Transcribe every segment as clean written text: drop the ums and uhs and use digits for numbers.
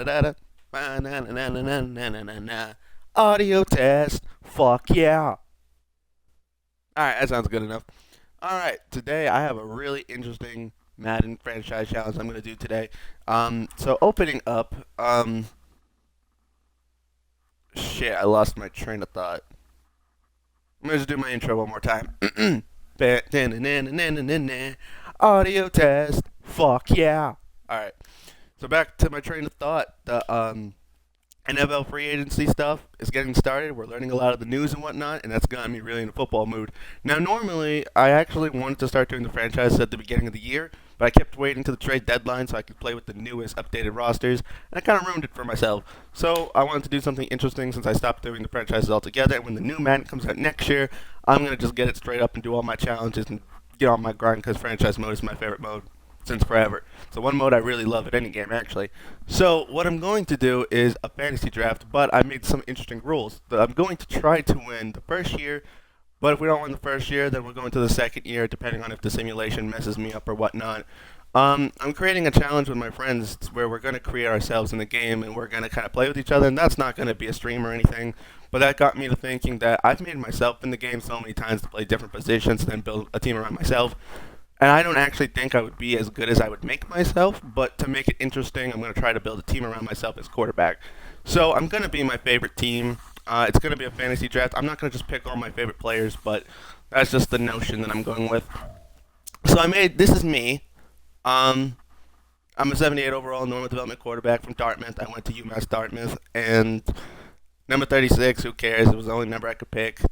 Da-da-da. Ba-na-na-na-na-na-na-na-na. Audio test. Fuck yeah. Alright, that sounds good enough. Alright, today I have a really interesting Madden franchise challenge I'm going to do today. So opening up, shit, I lost my train of thought. I'm going to just do my intro one more time. Audio test. Fuck yeah. Alright. So back to my train of thought. The NFL free agency stuff is getting started. We're learning a lot of the news and whatnot, and that's gotten me really in a football mood. Now, normally, I actually wanted to start doing the franchise at the beginning of the year, but I kept waiting to the trade deadline so I could play with the newest updated rosters, and I kind of ruined it for myself. So I wanted to do something interesting since I stopped doing the franchises altogether, and when the new Madden comes out next year, I'm going to just get it straight up and do all my challenges and get on my grind because franchise mode is my favorite mode since forever. So one mode I really love at any game, actually. So what I'm going to do is a fantasy draft, but I made some interesting rules. I'm going to try to win the first year, but if we don't win the first year, then we're going to the second year, depending on if the simulation messes me up or whatnot. I'm creating a challenge with my friends where we're going to create ourselves in the game and we're going to kind of play with each other, and that's not going to be a stream or anything. But that got me to thinking that I've made myself in the game so many times to play different positions and then build a team around myself. And I don't actually think I would be as good as I would make myself, but to make it interesting, I'm going to try to build a team around myself as quarterback. So I'm going to be my favorite team. It's going to be a fantasy draft. I'm not going to just pick all my favorite players, but that's just the notion that I'm going with. So this is me. Um, I'm a 78 overall normal development quarterback from Dartmouth. I went to UMass Dartmouth, and number 36, who cares? It was the only number I could pick.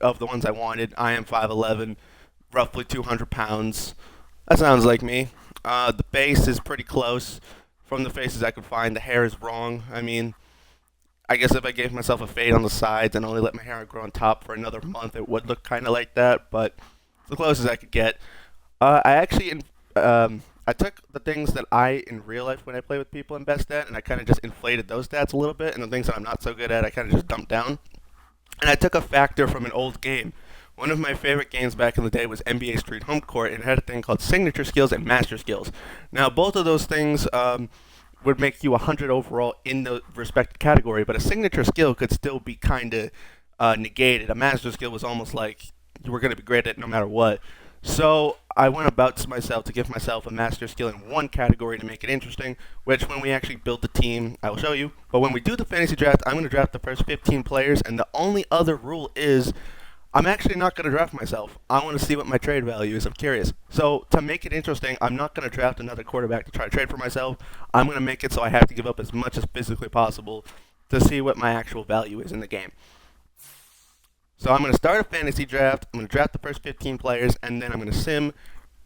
Of the ones I wanted, I am 5'11", roughly 200 pounds. That sounds like me. The base is pretty close from the faces I could find. The hair is wrong. I mean, I guess if I gave myself a fade on the sides and only let my hair grow on top for another month, it would look kind of like that, but it's the closest I could get. I took the things that I, in real life, when I play with people, am best at, and I kind of just inflated those stats a little bit, and the things that I'm not so good at, I kind of just dumped down. And I took a factor from an old game. One of my favorite games back in the day was NBA Street Home Court, and it had a thing called Signature Skills and Master Skills. Now, both of those things would make you 100 overall in the respective category, but a signature skill could still be kind of negated. A master skill was almost like you were going to be great at it no matter what. So I went about myself to give myself a master skill in one category to make it interesting, which when we actually build the team, I will show you. But when we do the fantasy draft, I'm going to draft the first 15 players, and the only other rule is I'm actually not going to draft myself. I want to see what my trade value is. I'm curious. So to make it interesting, I'm not going to draft another quarterback to try to trade for myself. I'm going to make it so I have to give up as much as physically possible to see what my actual value is in the game. So I'm going to start a fantasy draft. I'm going to draft the first 15 players, and then I'm going to sim,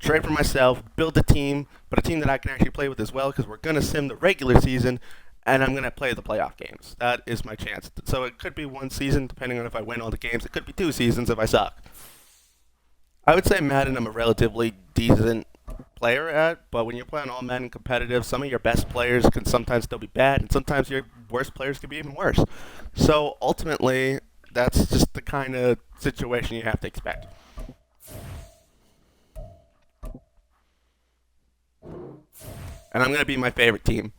trade for myself, build a team, but a team that I can actually play with as well, because we're going to sim the regular season, and I'm going to play the playoff games. That is my chance. So it could be one season, depending on if I win all the games. It could be 2 seasons if I suck. I would say Madden I'm a relatively decent player at, but when you're playing all Madden competitive, some of your best players can sometimes still be bad, and sometimes your worst players can be even worse. So ultimately, that's just the kind of situation you have to expect. And I'm going to be my favorite team.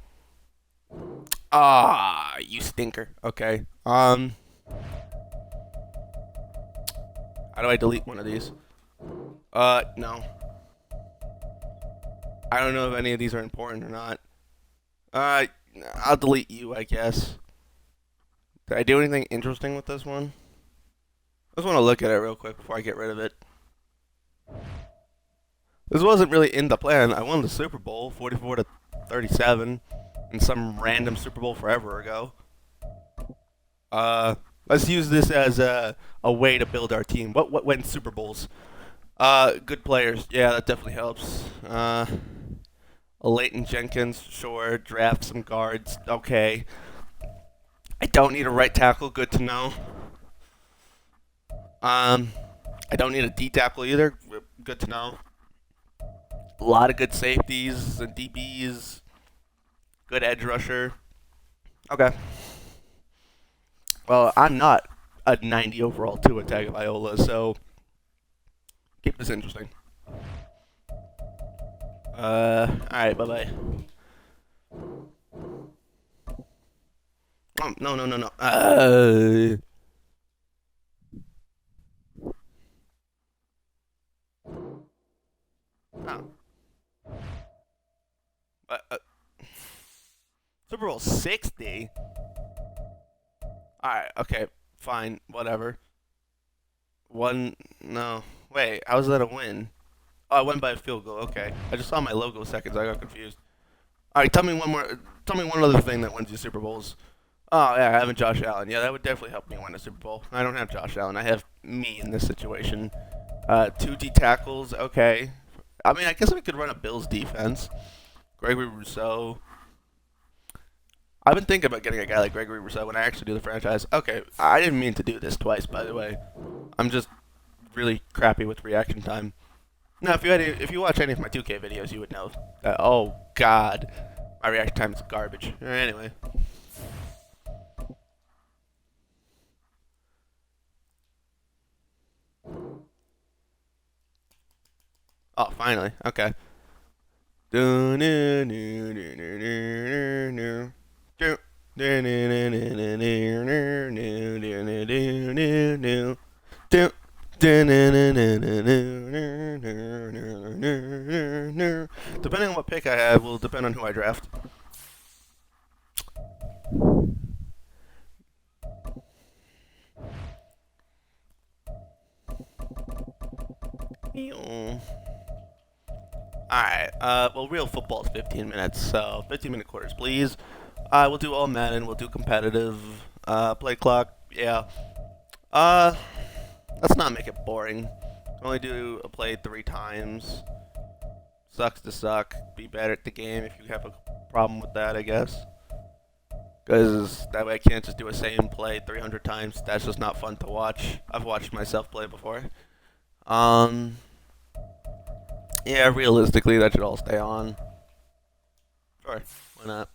Ah, you stinker. Okay. How do I delete one of these? No. I don't know if any of these are important or not. Uh, I'll delete you, I guess. Did I do anything interesting with this one? I just want to look at it real quick before I get rid of it. This wasn't really in the plan. I won the Super Bowl, 44-37, in some random Super Bowl forever ago. Let's use this as a way to build our team. What wins Super Bowls? Good players. Yeah, that definitely helps. A Leighton Jenkins, sure. Draft some guards. Okay. I don't need a right tackle. Good to know. I don't need a D tackle either. Good to know. A lot of good safeties and DBs. Good edge rusher. Okay. Well, I'm not a 90 overall Tua Tagovailoa, so keep this interesting. Alright, bye bye. No, no, no, no. Oh. Uh, uh, Super Bowl 60? Alright, okay, fine, whatever. One, no. Wait, how was that a win? Oh, I won by a field goal, okay. I just saw my logo seconds, I got confused. Alright, tell me one other thing that wins you Super Bowls. Oh, yeah, having Josh Allen. Yeah, that would definitely help me win a Super Bowl. I don't have Josh Allen, I have me in this situation. Two D tackles, okay. I mean, I guess we could run a Bills defense. Gregory Rousseau. I've been thinking about getting a guy like Gregory Rousseau when I actually do the franchise. Okay, I didn't mean to do this twice, by the way. I'm just really crappy with reaction time. Now, if you watch any of my 2K videos, you would know that. Oh God, my reaction time is garbage. Anyway, oh finally, okay. Do do do do do do do do do. Depending on what pick I have, will depend on who I draft. Alright, well, real football is 15 minutes, so 15-minute quarters, please. We'll do all Madden, we'll do competitive, play clock, yeah. Uh, let's not make it boring. Only do a play 3 times. Sucks to suck. Be better at the game if you have a problem with that, I guess. Because that way I can't just do a same play 300 times. That's just not fun to watch. I've watched myself play before. Um, yeah, realistically, that should all stay on. Sure, why not?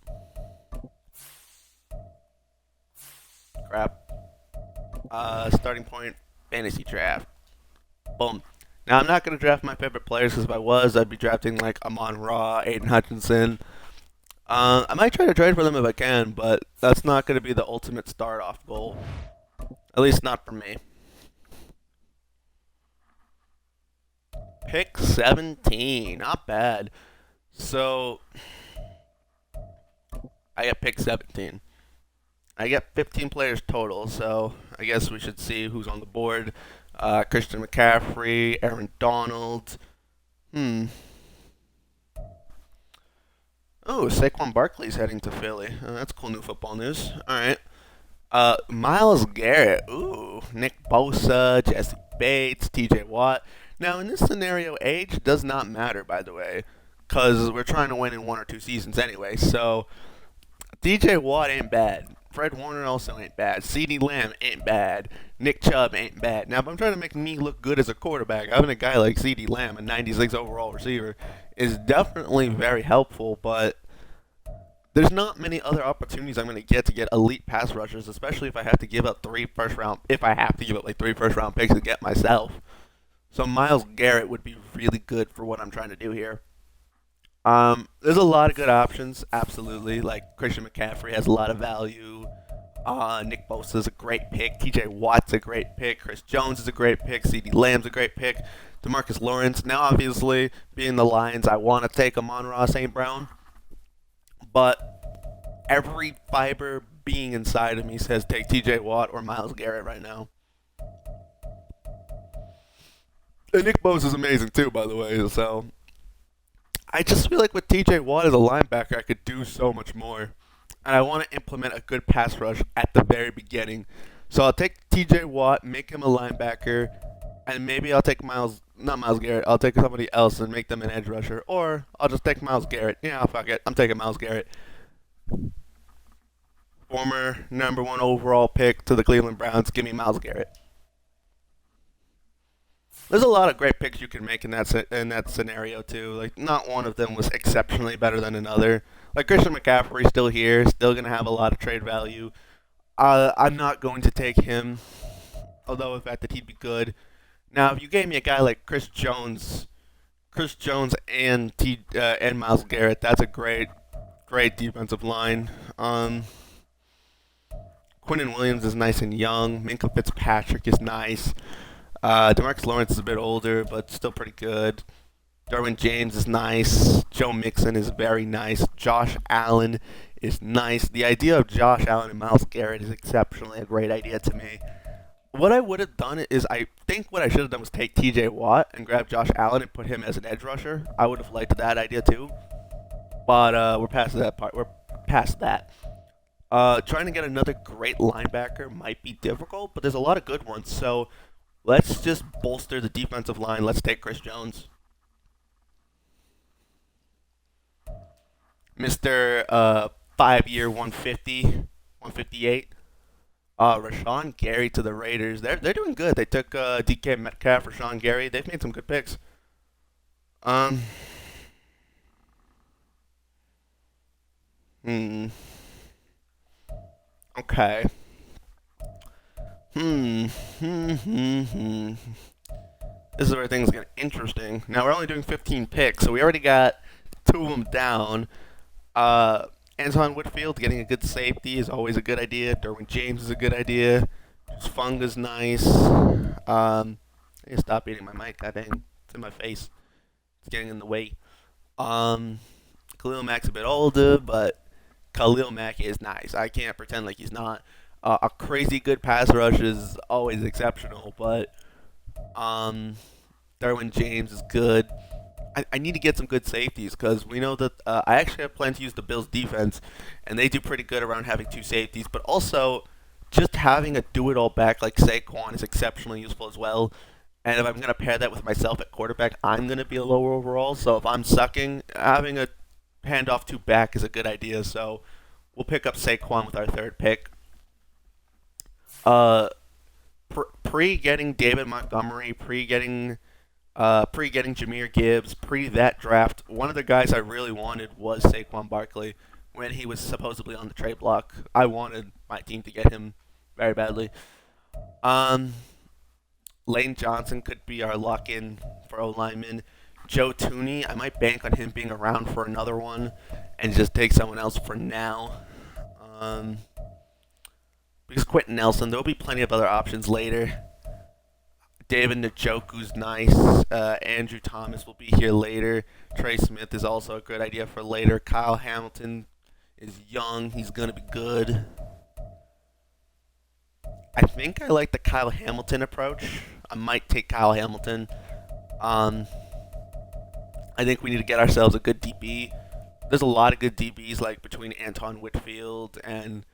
Crap. Starting point, fantasy draft. Boom. Now, I'm not going to draft my favorite players because if I was, I'd be drafting like Amon Ra, Aiden Hutchinson. I might try to trade for them if I can, but that's not going to be the ultimate start off goal. At least not for me. Pick 17. Not bad. So, I get pick 17. I get 15 players total, so I guess we should see who's on the board. Christian McCaffrey, Aaron Donald. Hmm. Oh, Saquon Barkley's heading to Philly. That's cool new football news. All right. Miles Garrett. Ooh, Nick Bosa, Jesse Bates, T.J. Watt. Now, in this scenario, age does not matter, by the way, because we're trying to win in 1 or 2 seasons anyway. So, T.J. Watt ain't bad. Fred Warner also ain't bad. CeeDee Lamb ain't bad. Nick Chubb ain't bad. Now, if I'm trying to make me look good as a quarterback, having a guy like CeeDee Lamb, a 96 overall receiver, is definitely very helpful, but there's not many other opportunities I'm going to get elite pass rushers, especially if I have to give up if I have to give up like 3 first round picks to get myself. So Miles Garrett would be really good for what I'm trying to do here. There's a lot of good options, absolutely. Like Christian McCaffrey has a lot of value. Nick Bosa is a great pick. T.J. Watt's a great pick. Chris Jones is a great pick. CeeDee Lamb's a great pick. DeMarcus Lawrence. Now, obviously, being the Lions, I want to take Amon-Ra St. Brown. But every fiber being inside of me says take T.J. Watt or Miles Garrett right now. And Nick Bosa is amazing too, by the way. So I just feel like with T.J. Watt as a linebacker, I could do so much more. And I want to implement a good pass rush at the very beginning. So I'll take T.J. Watt, make him a linebacker, and maybe I'll take not Miles Garrett. I'll take somebody else and make them an edge rusher, or I'll just take Miles Garrett. Yeah, fuck it. I'm taking Miles Garrett. Former #1 overall pick to the Cleveland Browns. Give me Miles Garrett. There's a lot of great picks you can make in that scenario too. Like not one of them was exceptionally better than another. Like Christian McCaffrey still here, still gonna have a lot of trade value. I'm not going to take him, although the fact that he'd be good. Now, if you gave me a guy like Chris Jones and Miles Garrett, that's a great defensive line. Quinnen Williams is nice and young. Minka Fitzpatrick is nice. Demarcus Lawrence is a bit older, but still pretty good. Derwin James is nice. Joe Mixon is very nice. Josh Allen is nice. The idea of Josh Allen and Myles Garrett is exceptionally a great idea to me. What I would have done is I think what I should have done was take T.J. Watt and grab Josh Allen and put him as an edge rusher. I would have liked that idea too, but we're past that part. We're past that. Trying to get another great linebacker might be difficult, but there's a lot of good ones. So let's just bolster the defensive line. Let's take Chris Jones. Mr. 5-year 150, 158. Rashawn Gary to the Raiders. They're doing good. They took DK Metcalf, Rashawn Gary. They've made some good picks. Um, hmm. Okay. Hmm. Hmm. Hmm. Hmm. This is where things get interesting. Now we're only doing 15 picks, so we already got two of them down. Uh, Anton Whitfield getting a good safety is always a good idea. Derwin James is a good idea. Funga's nice. I need to stop eating my mic. God dang, it's in my face. It's getting in the way. Um, Khalil Mack's a bit older, but Khalil Mack is nice. I can't pretend like he's not. A crazy good pass rush is always exceptional, but um, Derwin James is good. I need to get some good safeties because we know that I actually have planned to use the Bills defense, and they do pretty good around having two safeties. But also, just having a do-it-all back like Saquon is exceptionally useful as well. And if I'm going to pair that with myself at quarterback, I'm going to be a lower overall. So if I'm sucking, having a handoff to back is a good idea. So we'll pick up Saquon with our third pick. Uh, Pre-getting David Montgomery, pre-getting Jameer Gibbs, pre that draft, one of the guys I really wanted was Saquon Barkley when he was supposedly on the trade block. I wanted my team to get him very badly. Um, Lane Johnson could be our lock-in for O-lineman. Joe Tooney, I might bank on him being around for another one and just take someone else for now. Um, because Quentin Nelson, there'll be plenty of other options later. David Njoku's nice. Andrew Thomas will be here later. Trey Smith is also a good idea for later. Kyle Hamilton is young. He's going to be good. I think I like the Kyle Hamilton approach. I might take Kyle Hamilton. Um, I think we need to get ourselves a good DB. There's a lot of good DBs, like between Anton Whitfield and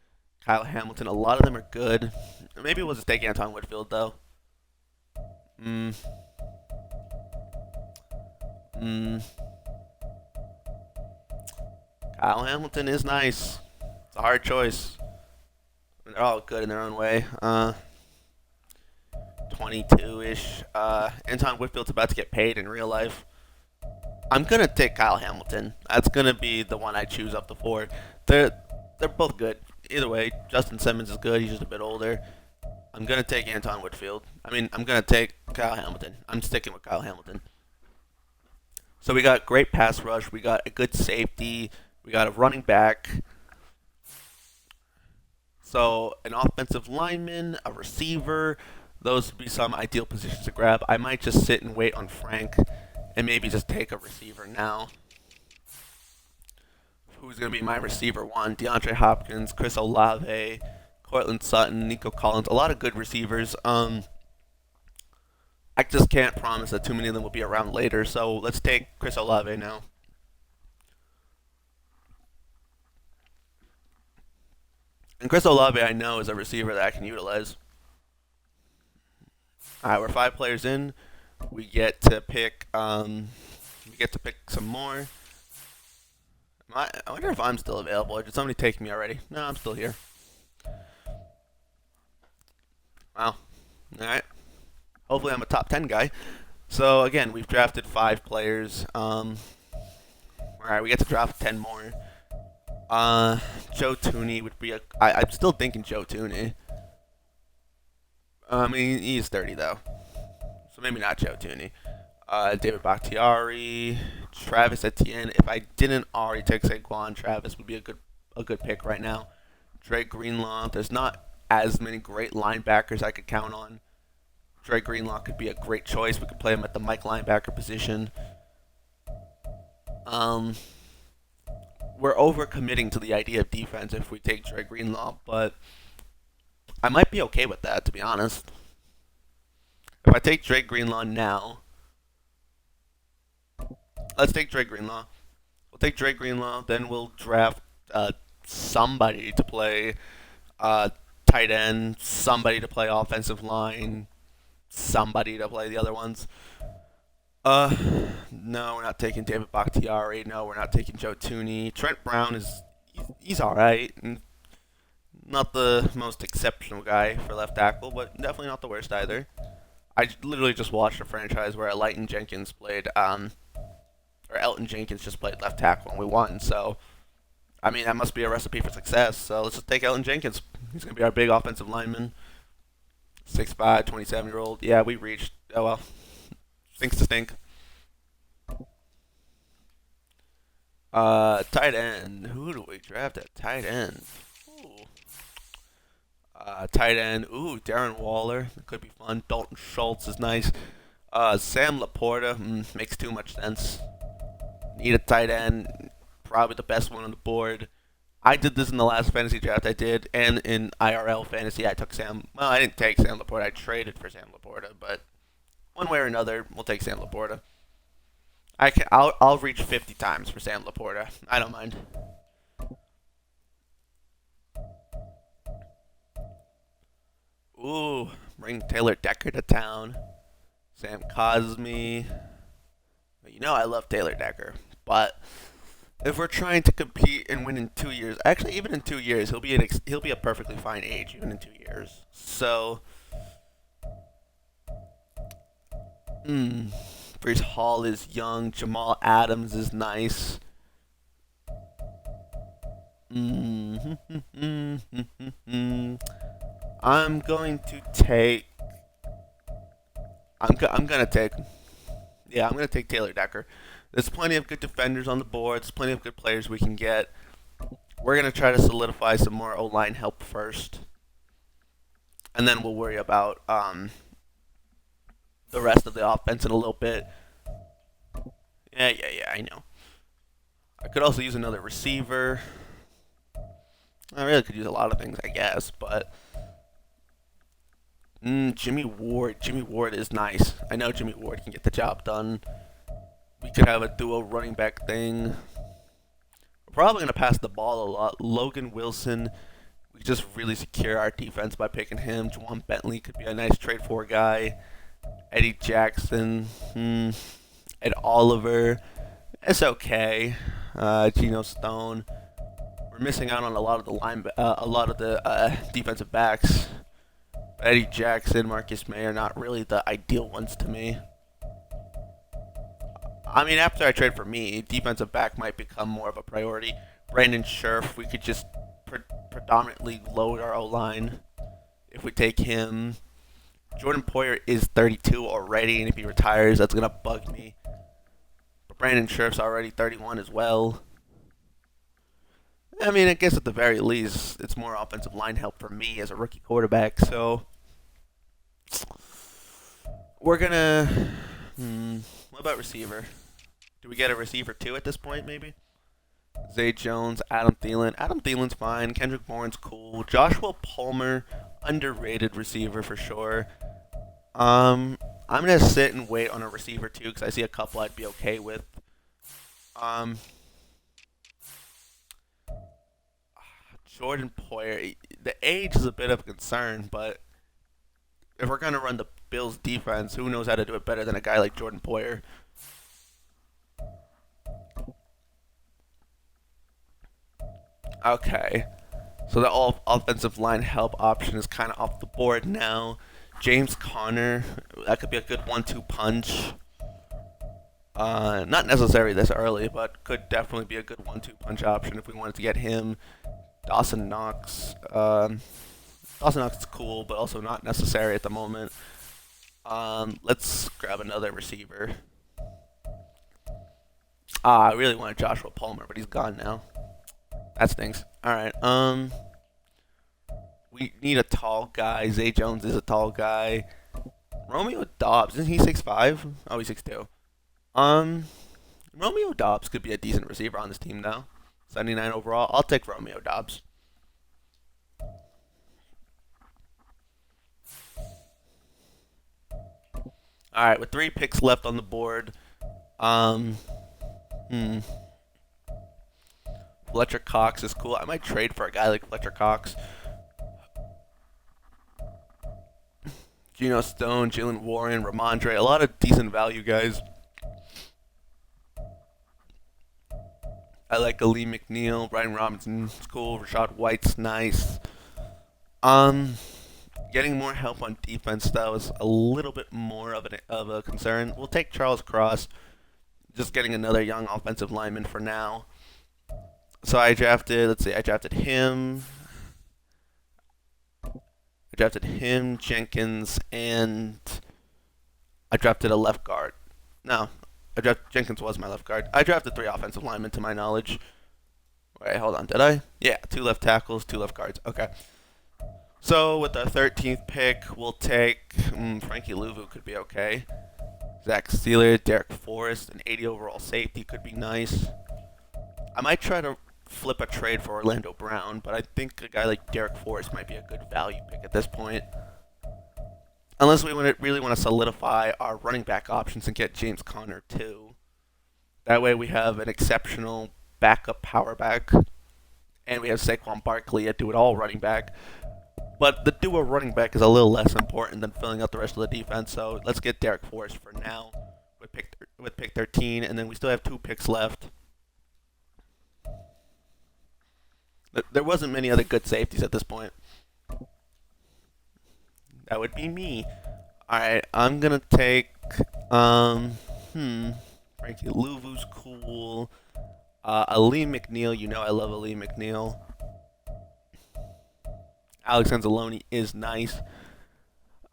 Kyle Hamilton. A lot of them are good. Maybe we'll just take Anton Whitfield, though. Mm. Mm. Kyle Hamilton is nice. It's a hard choice. They're all good in their own way. 22-ish. Anton Whitfield's about to get paid in real life. I'm gonna take Kyle Hamilton. That's gonna be the one I choose up the four. They're both good. Either way, Justin Simmons is good. He's just a bit older. I'm gonna take Anton Whitfield. I'm gonna take Kyle Hamilton. I'm sticking with Kyle Hamilton. So we got great pass rush. We got a good safety. We got a running back. So an offensive lineman, a receiver. Those would be some ideal positions to grab. I might just sit and wait on Frank and maybe just take a receiver now. Who's going to be my receiver one? DeAndre Hopkins, Chris Olave, Cortland Sutton, Nico Collins. A lot of good receivers. I just can't promise that too many of them will be around later. So let's take Chris Olave now. And Chris Olave, I know, is a receiver that I can utilize. All right, we're 5 players in. We get to pick. We get to pick some more. I wonder if I'm still available. Or did somebody take me already? No, I'm still here. Wow. All right. Hopefully, I'm a top 10 guy. So again, we've drafted 5 players. All right, we get to draft 10 more. Joe Tooney would be I'm still thinking Joe Tooney. I mean, he's 30 though, so maybe not Joe Tooney. David Bakhtiari, Travis Etienne. If I didn't already take Saquon, Travis would be a good pick right now. Drake Greenlaw. There's not as many great linebackers I could count on. Dre Greenlaw could be a great choice. We could play him at the Mike linebacker position. Um, we're overcommitting to the idea of defense if we take Dre Greenlaw, but I might be okay with that, to be honest. If I take Dre Greenlaw now, let's take Dre Greenlaw. We'll take Dre Greenlaw, then we'll draft somebody to play uh, tight end, somebody to play offensive line, somebody to play the other ones. No, we're not taking David Bakhtiari. No, we're not taking Joe Tooney. Trent Brown he's all right. Not the most exceptional guy for left tackle, but definitely not the worst either. I literally just watched a franchise where Elgton Jenkins played, or Elgton Jenkins just played left tackle and we won. So, I mean, that must be a recipe for success. So let's just take Elgton Jenkins. He's gonna be our big offensive lineman. 6'5", 27-year-old. Yeah, we reached. Oh well. Stinks to stink. Tight end. Who do we draft at tight end? Ooh. Tight end. Ooh, Darren Waller. That could be fun. Dalton Schultz is nice. Sam Laporta makes too much sense. Need a tight end. Probably the best one on the board. I did this in the last fantasy draft I did, and in IRL fantasy I took Sam. Well, I didn't take Sam Laporta. I traded for Sam Laporta, but one way or another, we'll take Sam Laporta. I'll reach 50 times for Sam Laporta. I don't mind. Ooh, bring Taylor Decker to town. Sam Cosme. You know I love Taylor Decker, but if we're trying to compete and win in 2 years, actually even in 2 years, he'll be a perfectly fine age even in 2 years. So, Brees Hall is young. Jamal Adams is nice. I'm going to take. I'm gonna take. Yeah, I'm gonna take Taylor Decker. There's plenty of good defenders on the board. There's plenty of good players we can get. We're gonna try to solidify some more O-line help first, and then we'll worry about the rest of the offense in a little bit. Yeah. I know. I could also use another receiver. I really could use a lot of things, I guess, but Jimmy Ward. Jimmy Ward is nice. I know Jimmy Ward can get the job done. We could have a duo running back thing. We're probably going to pass the ball a lot. Logan Wilson, we just really secure our defense by picking him. Juwan Bentley could be a nice trade for guy. Eddie Jackson, Ed Oliver, it's okay. Geno Stone. We're missing out on a lot of the defensive backs. Eddie Jackson, Marcus May are not really the ideal ones to me. I mean, after I trade for me, defensive back might become more of a priority. Brandon Scherf, we could just predominantly load our O-line if we take him. Jordan Poyer is 32 already, and if he retires, that's going to bug me. But Brandon Scherf's already 31 as well. I mean, I guess at the very least, it's more offensive line help for me as a rookie quarterback, so we're going to... what about receiver? Do we get a receiver too at this point, maybe? Zay Jones, Adam Thielen. Adam Thielen's fine. Kendrick Bourne's cool. Joshua Palmer, underrated receiver for sure. I'm going to sit and wait on a receiver too because I see a couple I'd be okay with. Jordan Poyer, the age is a bit of a concern, but if we're going to run the Bills defense, who knows how to do it better than a guy like Jordan Poyer? Okay. So the all offensive line help option is kind of off the board now. James Conner, that could be a good 1-2 punch. Not necessary this early, but could definitely be a good 1-2 punch option if we wanted to get him. Dawson Knox. Dawson Knox is cool, but also not necessary at the moment. Let's grab another receiver. I really wanted Joshua Palmer, but he's gone now. That stinks. Alright, We need a tall guy. Zay Jones is a tall guy. Romeo Dobbs, isn't he 6'5"? Oh, he's 6'2". Um, Romeo Dobbs could be a decent receiver on this team, though. 79 overall. I'll take Romeo Dobbs. All right, with 3 picks left on the board, um, hmm, Fletcher Cox is cool. I might trade for a guy like Fletcher Cox. Geno Stone, Jalen Warren, Ramondre, a lot of decent value guys. I like Ali McNeil, Brian Robinson's cool, Rashad White's nice. Um, Getting more help on defense though is a little bit more of a concern. We'll take Charles Cross, just getting another young offensive lineman for now. So I drafted him. Jenkins, and I drafted a left guard. No, Jenkins was my left guard. I drafted 3 offensive linemen to my knowledge. Wait, hold on, did I? Yeah, 2 left tackles, 2 left guards. Okay. So with the 13th pick, we'll take Frankie Louvu could be okay. Zach Steeler, Derek Forrest, an 80 overall safety could be nice. I might try to flip a trade for Orlando Brown, but I think a guy like Derek Forrest might be a good value pick at this point. Unless we really want to solidify our running back options and get James Conner too. That way we have an exceptional backup power back, and we have Saquon Barkley, a do-it-all running back. But the duo running back is a little less important than filling out the rest of the defense, so let's get Derek Forrest for now with pick 13, and then we still have 2 picks left. There wasn't many other good safeties at this point. That would be me. Alright, I'm gonna take Frankie Louvu's cool. Ali McNeil, you know I love Ali McNeil. Alex Anzalone is nice.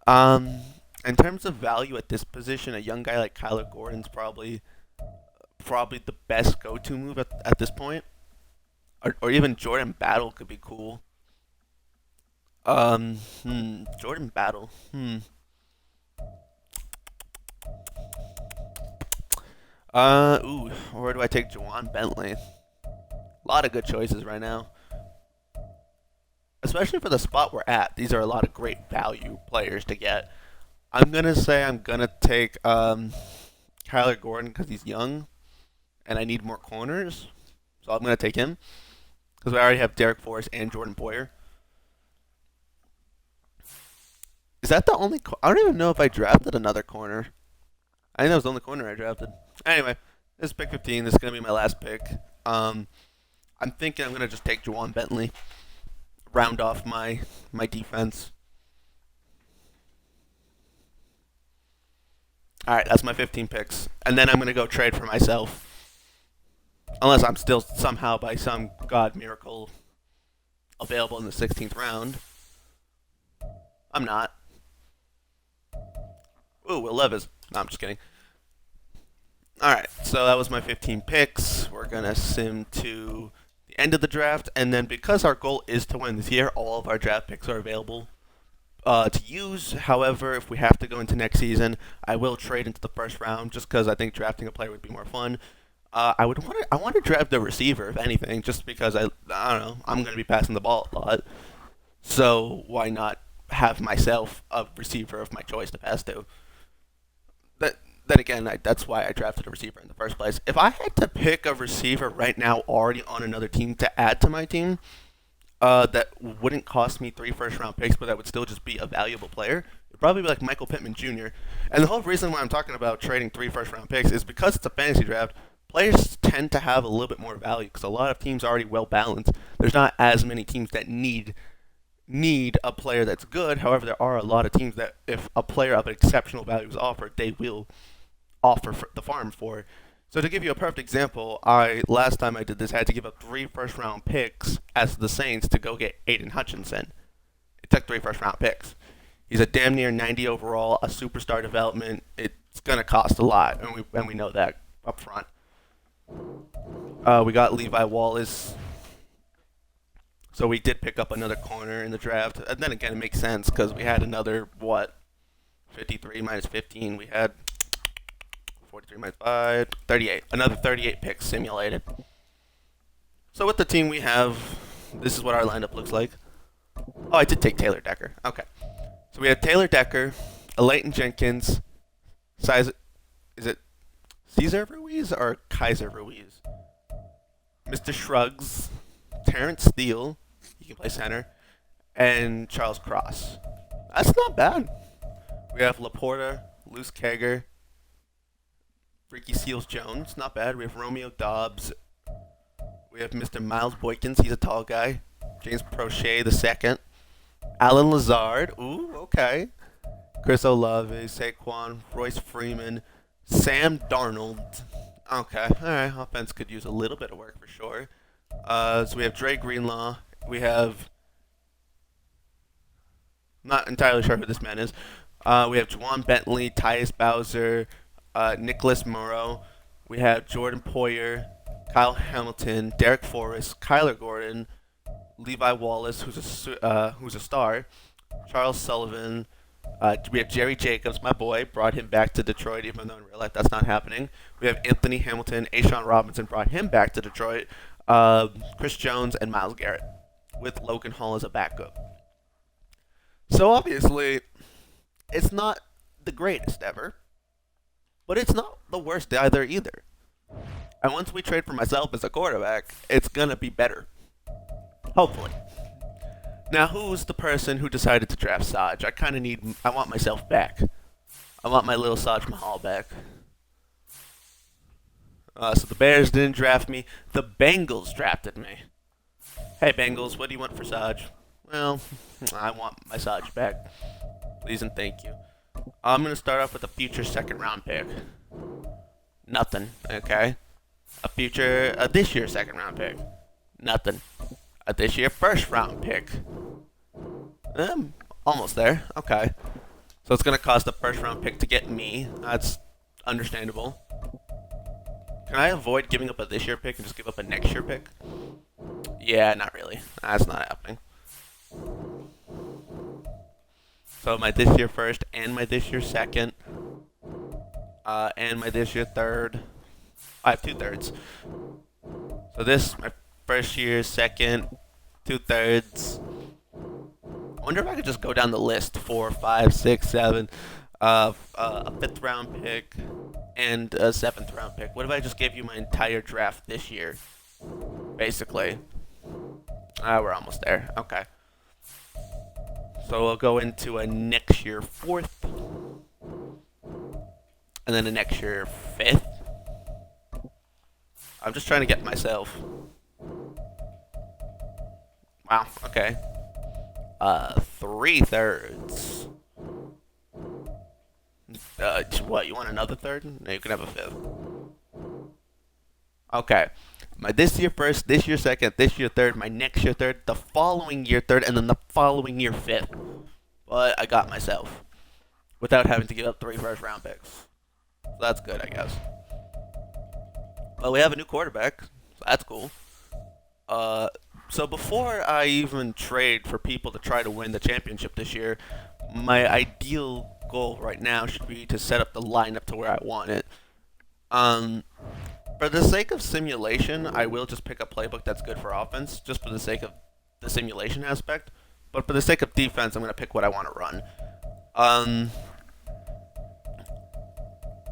In terms of value at this position, a young guy like Kyler Gordon's probably the best go-to move at this point. Or even Jordan Battle could be cool. Jordan Battle. Where do I take Juwan Bentley? A lot of good choices right now. Especially for the spot we're at, these are a lot of great value players to get. I'm gonna take Kyler Gordon because he's young, and I need more corners, so I'm gonna take him because we already have Derek Forrest and Jordan Poyer. Is that the only? I don't even know if I drafted another corner. I think that was the only corner I drafted. Anyway, this is pick 15. This is gonna be my last pick. I'm thinking I'm gonna just take Juwan Bentley, round off my defense. All right, that's my 15 picks, and then I'm gonna go trade for myself. Unless I'm still somehow by some god miracle available in the 16th round. I'm not. Ooh, Will Levis. No, I'm just kidding. Alright, so that was my 15 picks. We're going to sim to the end of the draft, and then because our goal is to win this year, all of our draft picks are available to use. However, if we have to go into next season, I will trade into the first round just because I think drafting a player would be more fun. I want to draft the receiver, if anything, just because I don't know, I'm going to be passing the ball a lot. So why not have myself a receiver of my choice to pass to? Then again, that's why I drafted a receiver in the first place. If I had to pick a receiver right now already on another team to add to my team, that wouldn't cost me 3 first-round picks, but that would still just be a valuable player, it'd probably be like Michael Pittman Jr. And the whole reason why I'm talking about trading 3 first-round picks is because it's a fantasy draft, players tend to have a little bit more value because a lot of teams are already well-balanced. There's not as many teams that need a player that's good. However, there are a lot of teams that if a player of exceptional value is offered, they will offer for the farm for. So to give you a perfect example, last time I did this, I had to give up 3 first-round picks as the Saints to go get Aiden Hutchinson. It took 3 first-round picks. He's a damn near 90 overall, a superstar development. It's going to cost a lot, and we know that up front. We got Levi Wallace. So we did pick up another corner in the draft. And then again, it makes sense because we had another, what, 53 minus 15. We had 43 minus 5, 38. Another 38 picks simulated. So with the team we have, this is what our lineup looks like. Oh, I did take Taylor Decker. Okay. So we have Taylor Decker, Leighton Jenkins, is it Cesar Ruiz or Kaiser Ruiz? Mr. Shrugs, Terrence Steele, he can play center, and Charles Cross. That's not bad. We have Laporta, Luce Kager, Ricky Seals Jones, not bad. We have Romeo Dobbs. We have Mr. Miles Boykins, he's a tall guy. James Prochet the second. Alan Lazard, ooh, okay. Chris Olave, Saquon, Royce Freeman, Sam Darnold. Okay, alright, offense could use a little bit of work for sure. So we have Dre Greenlaw. We have, not entirely sure who this man is. We have Juwan Bentley, Tyus Bowser, Nicholas Morrow. We have Jordan Poyer, Kyle Hamilton, Derek Forrest, Kyler Gordon, Levi Wallace, who's a star, Charles Sullivan. We have Jerry Jacobs, my boy, brought him back to Detroit, even though in real life that's not happening. We have Anthony Hamilton, Ashawn Robinson brought him back to Detroit. Chris Jones and Myles Garrett, with Logan Hall as a backup. So obviously, it's not the greatest ever, but it's not the worst either. And once we trade for myself as a quarterback, it's gonna be better. Hopefully. Now, who's the person who decided to draft Saj? I want myself back. I want my little Saj Mahal back. So the Bears didn't draft me. The Bengals drafted me. Hey, Bengals, what do you want for Saj? Well, I want my Saj back. Please and thank you. I'm going to start off with a future second round pick. Nothing, okay? This year second round pick. Nothing. This year first round pick. Almost there. Okay. So it's going to cost a first round pick to get me. That's understandable. Can I avoid giving up a this year pick and just give up a next year pick? Yeah, not really. That's not happening. So my this year first and my this year second and my this year third. I have 2/3. So this, my first year, second, 2/3. I wonder if I could just go down the list: 4, 5, 6, 7, a 5th round pick, and a 7th round pick. What if I just gave you my entire draft this year? Basically. We're almost there. Okay. So we'll go into a next year 4th, and then a next year 5th. I'm just trying to get myself. Wow. Okay. 3/3. What? You want another third? No, you can have a 5th. Okay. My this year first, this year second, this year third, my next year third, the following year third, and then the following year 5th. But I got myself without having to give up 3 first round picks. So that's good, I guess. Well, we have a new quarterback, so that's cool. So before I even trade for people to try to win the championship this year, my ideal goal right now should be to set up the lineup to where I want it. For the sake of simulation, I will just pick a playbook that's good for offense, just for the sake of the simulation aspect. But for the sake of defense, I'm going to pick what I want to run.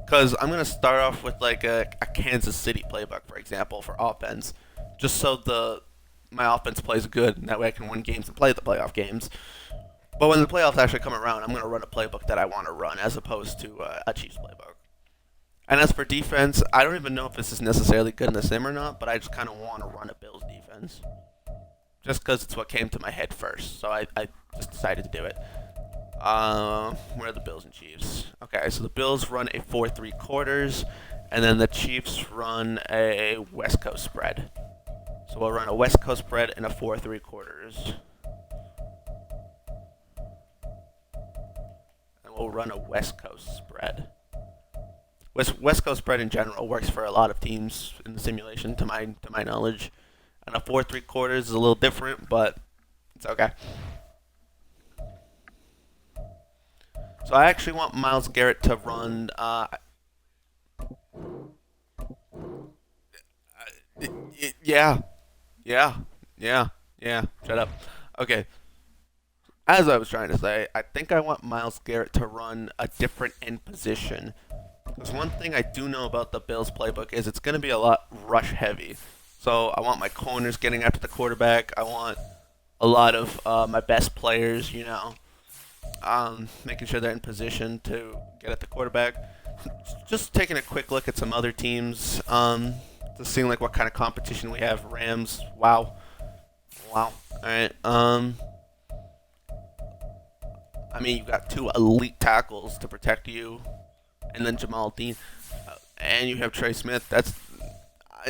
Because I'm going to start off with like a Kansas City playbook, for example, for offense, just so my offense plays good, and that way I can win games and play the playoff games. But when the playoffs actually come around, I'm going to run a playbook that I want to run, as opposed to a Chiefs playbook. And as for defense, I don't even know if this is necessarily good in the sim or not, but I just kind of want to run a Bills defense. Just because it's what came to my head first, so I just decided to do it. Where are the Bills and Chiefs? Okay, so the Bills run a 4-3 quarters, and then the Chiefs run a West Coast spread. So we'll run a West Coast spread and a 4-3 quarters. And we'll run a West Coast spread. West Coast spread in general works for a lot of teams in the simulation, to my knowledge. And a 4 3/4 is a little different, but it's okay. So I actually want Miles Garrett to run. Yeah, yeah, yeah, yeah. Shut up. Okay. As I was trying to say, I think I want Miles Garrett to run a different end position. Because one thing I do know about the Bills playbook is it's going to be a lot rush heavy. So I want my corners getting after the quarterback. I want a lot of my best players, making sure they're in position to get at the quarterback. Just taking a quick look at some other teams, just seeing like what kind of competition we have. Rams, wow, wow. All right. I mean, you got two elite tackles to protect you, and then Jamal Dean, and you have Trey Smith. That's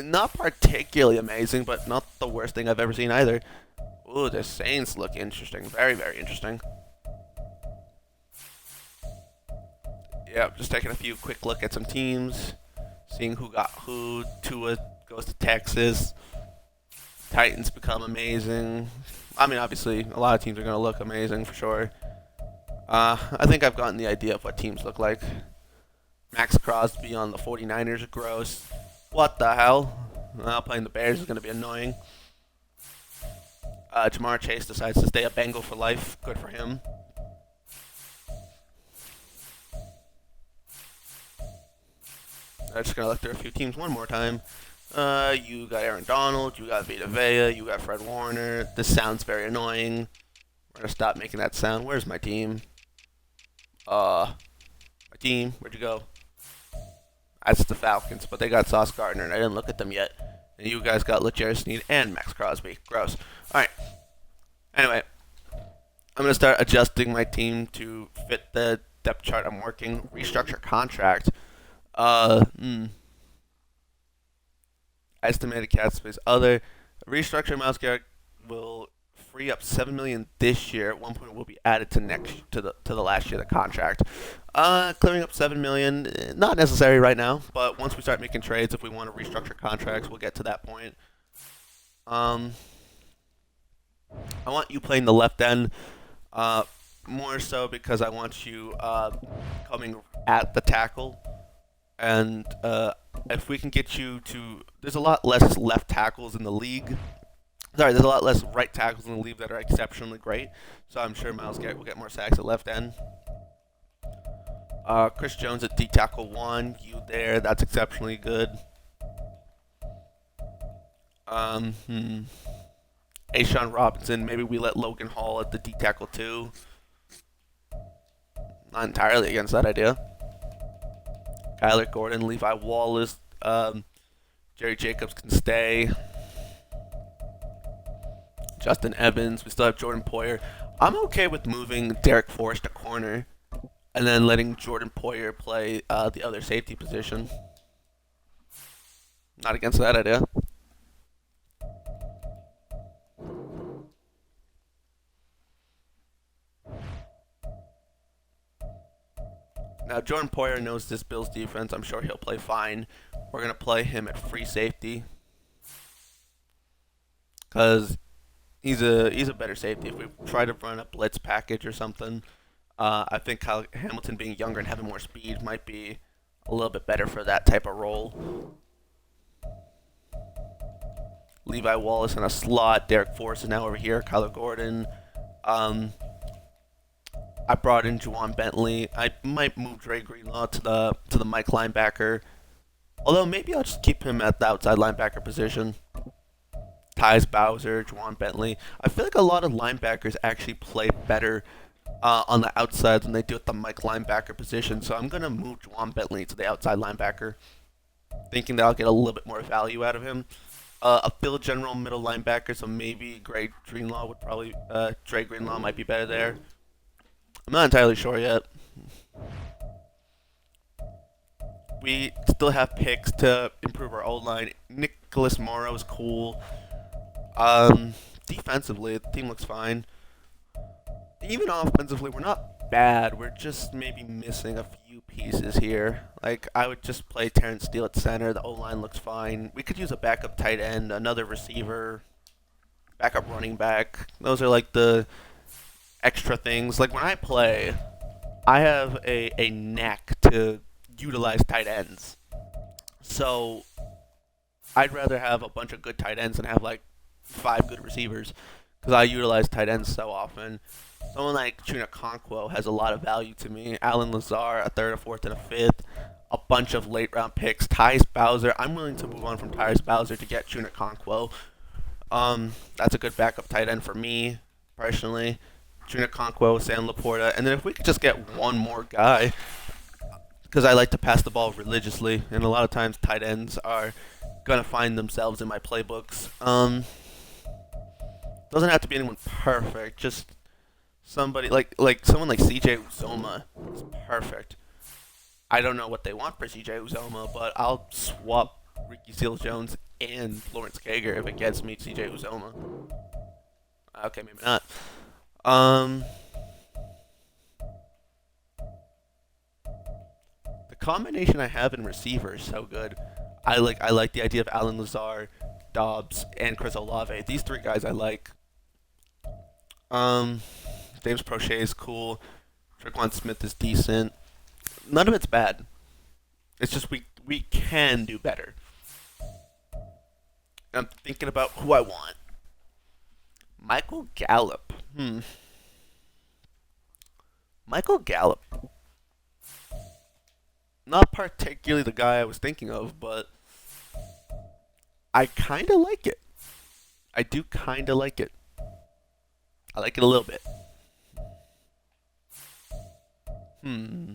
not particularly amazing, but not the worst thing I've ever seen either. Ooh, the Saints look interesting. Very, very interesting. Yeah, just taking a few quick look at some teams, seeing who got who. Tua goes to Texas. Titans become amazing. I mean, obviously, a lot of teams are going to look amazing for sure. I think I've gotten the idea of what teams look like. Max Crosby on the 49ers, gross. What the hell? Playing the Bears is going to be annoying. Jamar Chase decides to stay a Bengal for life. Good for him. I'm just going to look through a few teams one more time. You got Aaron Donald, you got Vita Vea, you got Fred Warner. This sounds very annoying. We're going to stop making that sound. Where's my team? My team, where'd you go? That's the Falcons, but they got Sauce Gardner, and I didn't look at them yet. And you guys got LeJarris Sneed and Max Crosby. Gross. Alright. Anyway, I'm going to start adjusting my team to fit the depth chart I'm working. Restructure contract. Estimated cap space. Other. Restructure Miles Garrett will free up $7 million this year. At one point, will be added to the last year of the contract. Clearing up $7 million, not necessary right now, but once we start making trades, if we want to restructure contracts, we'll get to that point. I want you playing the left end, more so because I want you coming at the tackle, and if we can get you to, there's a lot less left tackles in the league. Sorry, there's a lot less right tackles in the league that are exceptionally great. So I'm sure Myles Garrett will get more sacks at left end. Chris Jones at D tackle 1. You there. That's exceptionally good. Ashawn Robinson. Maybe we let Logan Hall at the D tackle 2. Not entirely against that idea. Kyler Gordon, Levi Wallace, Jerry Jacobs can stay. Justin Evans. We still have Jordan Poyer. I'm okay with moving Derek Forrest to corner and then letting Jordan Poyer play the other safety position. Not against that idea. Now, Jordan Poyer knows this Bills defense. I'm sure he'll play fine. We're going to play him at free safety because he's a better safety. If we try to run a blitz package or something, I think Kyle Hamilton being younger and having more speed might be a little bit better for that type of role. Levi Wallace in a slot. Derek Forrest is now over here. Kyler Gordon. I brought in Juwan Bentley. I might move Dre Greenlaw to the Mike linebacker. Although maybe I'll just keep him at the outside linebacker position. Tyus Bowser, Juwan Bentley. I feel like a lot of linebackers actually play better on the outside than they do at the Mike linebacker position. So I'm going to move Juwan Bentley to the outside linebacker, thinking that I'll get a little bit more value out of him. A field general middle linebacker, so maybe Dre Greenlaw might be better there. I'm not entirely sure yet. We still have picks to improve our O-line. Nicholas Morrow is cool. Defensively, the team looks fine. Even offensively, we're not bad. We're just maybe missing a few pieces here. Like I would just play Terrence Steele at center. The O line looks fine. We could use a backup tight end, another receiver, backup running back. Those are like the extra things. Like when I play, I have a knack to utilize tight ends. So I'd rather have a bunch of good tight ends than have like five good receivers because I utilize tight ends so often. Someone like Tuna Conquo has a lot of value to me. Alan Lazar, a third, a fourth, and a fifth. A bunch of late round picks. Tyus Bowser. I'm willing to move on from Tyus Bowser to get Tuna Conquo. That's a good backup tight end for me, personally. Tuna Conquo, Sam Laporta. And then if we could just get one more guy, because I like to pass the ball religiously, and a lot of times tight ends are gonna find themselves in my playbooks. Doesn't have to be anyone perfect, just somebody like someone like CJ Uzoma is perfect. I don't know what they want for CJ Uzoma, but I'll swap Ricky Seals Jones and Lawrence Kager if it gets me CJ Uzoma. Okay, maybe not. Um, the combination I have in receiver is so good. I like the idea of Alan Lazar, Dobbs, and Chris Olave. These three guys I like. Um, James Prochet is cool. Tre'Quan Smith is decent. None of it's bad. It's just we can do better. I'm thinking about who I want. Michael Gallup. Michael Gallup. Not particularly the guy I was thinking of, but I kind of like it. I do kind of like it. I like it a little bit. Hmm.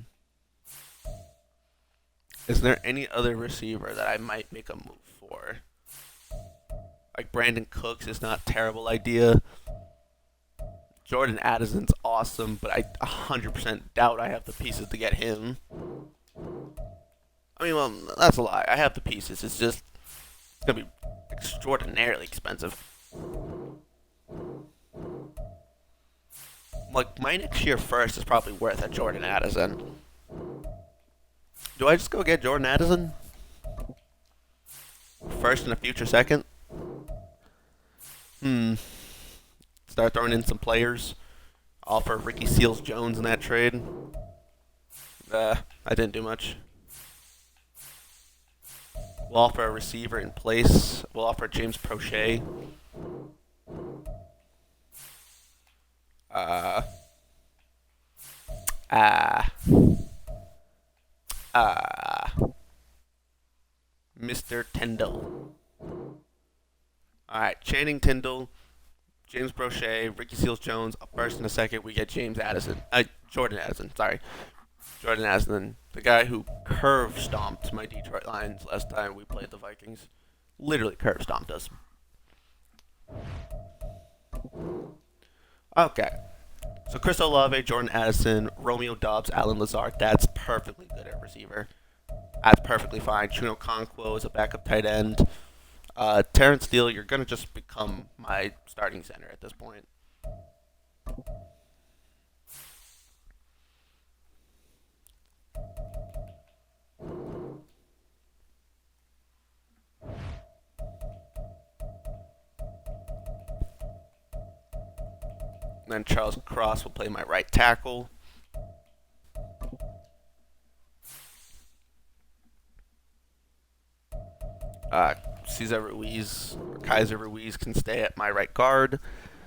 Is there any other receiver that I might make a move for? Like Brandon Cooks is not a terrible idea. Jordan Addison's awesome, but I 100% doubt I have the pieces to get him. I mean, well, that's a lie. I have the pieces. It's just it's gonna be extraordinarily expensive. Like my next year first is probably worth a Jordan Addison. Do I just go get Jordan Addison first and a future second? Start throwing in some players. Offer Ricky Seals Jones in that trade. I didn't do much. We'll offer a receiver in place. We'll offer James Prochet. Uh, uh, uh, Mr. Tyndall. Alright, Channing Tyndall, James Prochet, Ricky Seals Jones, a first and a second, we get James Addison. Jordan Addison, sorry. Jordan Addison, the guy who curve stomped my Detroit Lions last time we played the Vikings. Literally curve stomped us. Okay. So Chris Olave, Jordan Addison, Romeo Dobbs, Alan Lazard, that's perfectly good at receiver. That's perfectly fine. Chuno Conquo is a backup tight end. Terrence Steele, you're going to just become my starting center at this point. Then Charles Cross will play my right tackle. Cesar Ruiz, or Kaiser Ruiz can stay at my right guard.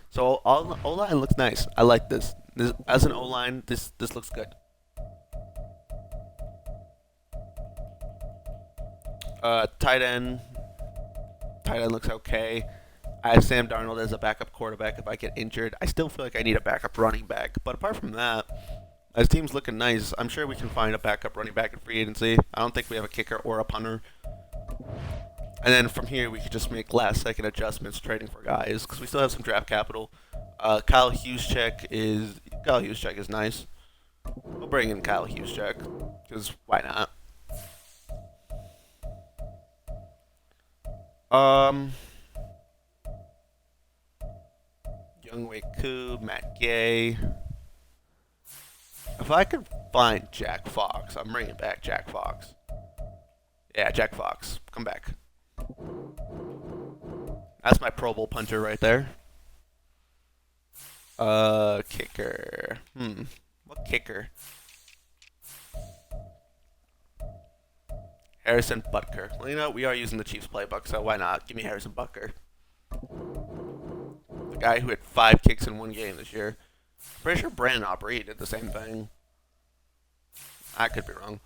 So O line looks nice. I like this. As an O line, this looks good. Tight end. Tight end looks okay. I have Sam Darnold as a backup quarterback if I get injured. I still feel like I need a backup running back. But apart from that, as team's looking nice, I'm sure we can find a backup running back in free agency. I don't think we have a kicker or a punter. And then from here, we could just make last-second adjustments trading for guys because we still have some draft capital. Kyle Juszczyk is nice. We'll bring in Kyle Juszczyk because why not? Younghoe Koo, Matt Gay. If If I could find Jack Fox, I'm bringing back Jack Fox. Yeah, Jack Fox. Come back. That's my Pro Bowl punter right there. Kicker. What kicker? Harrison Butker. Well, you know, we are using the Chiefs playbook, so why not? Give me Harrison Butker. The guy who had 5 kicks in one game this year. Pretty sure Brandon Aubrey did the same thing. I could be wrong.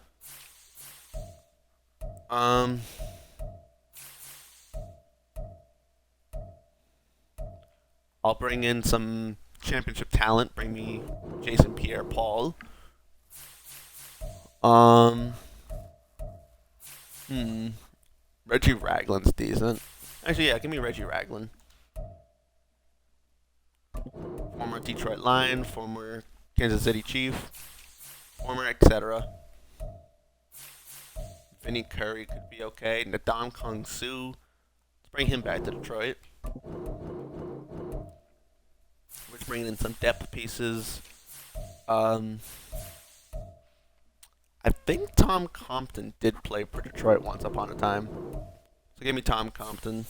I'll bring in some championship talent. Bring me Jason Pierre-Paul. Reggie Ragland's decent. Actually, yeah, give me Reggie Ragland. Former Detroit Lion, former Kansas City Chief, former etc. Vinny Curry could be okay. Ndamukong Kong Su. Let's bring him back to Detroit. We're just bringing in some depth pieces. I think Tom Compton did play for Detroit once upon a time. So give me Tom Compton.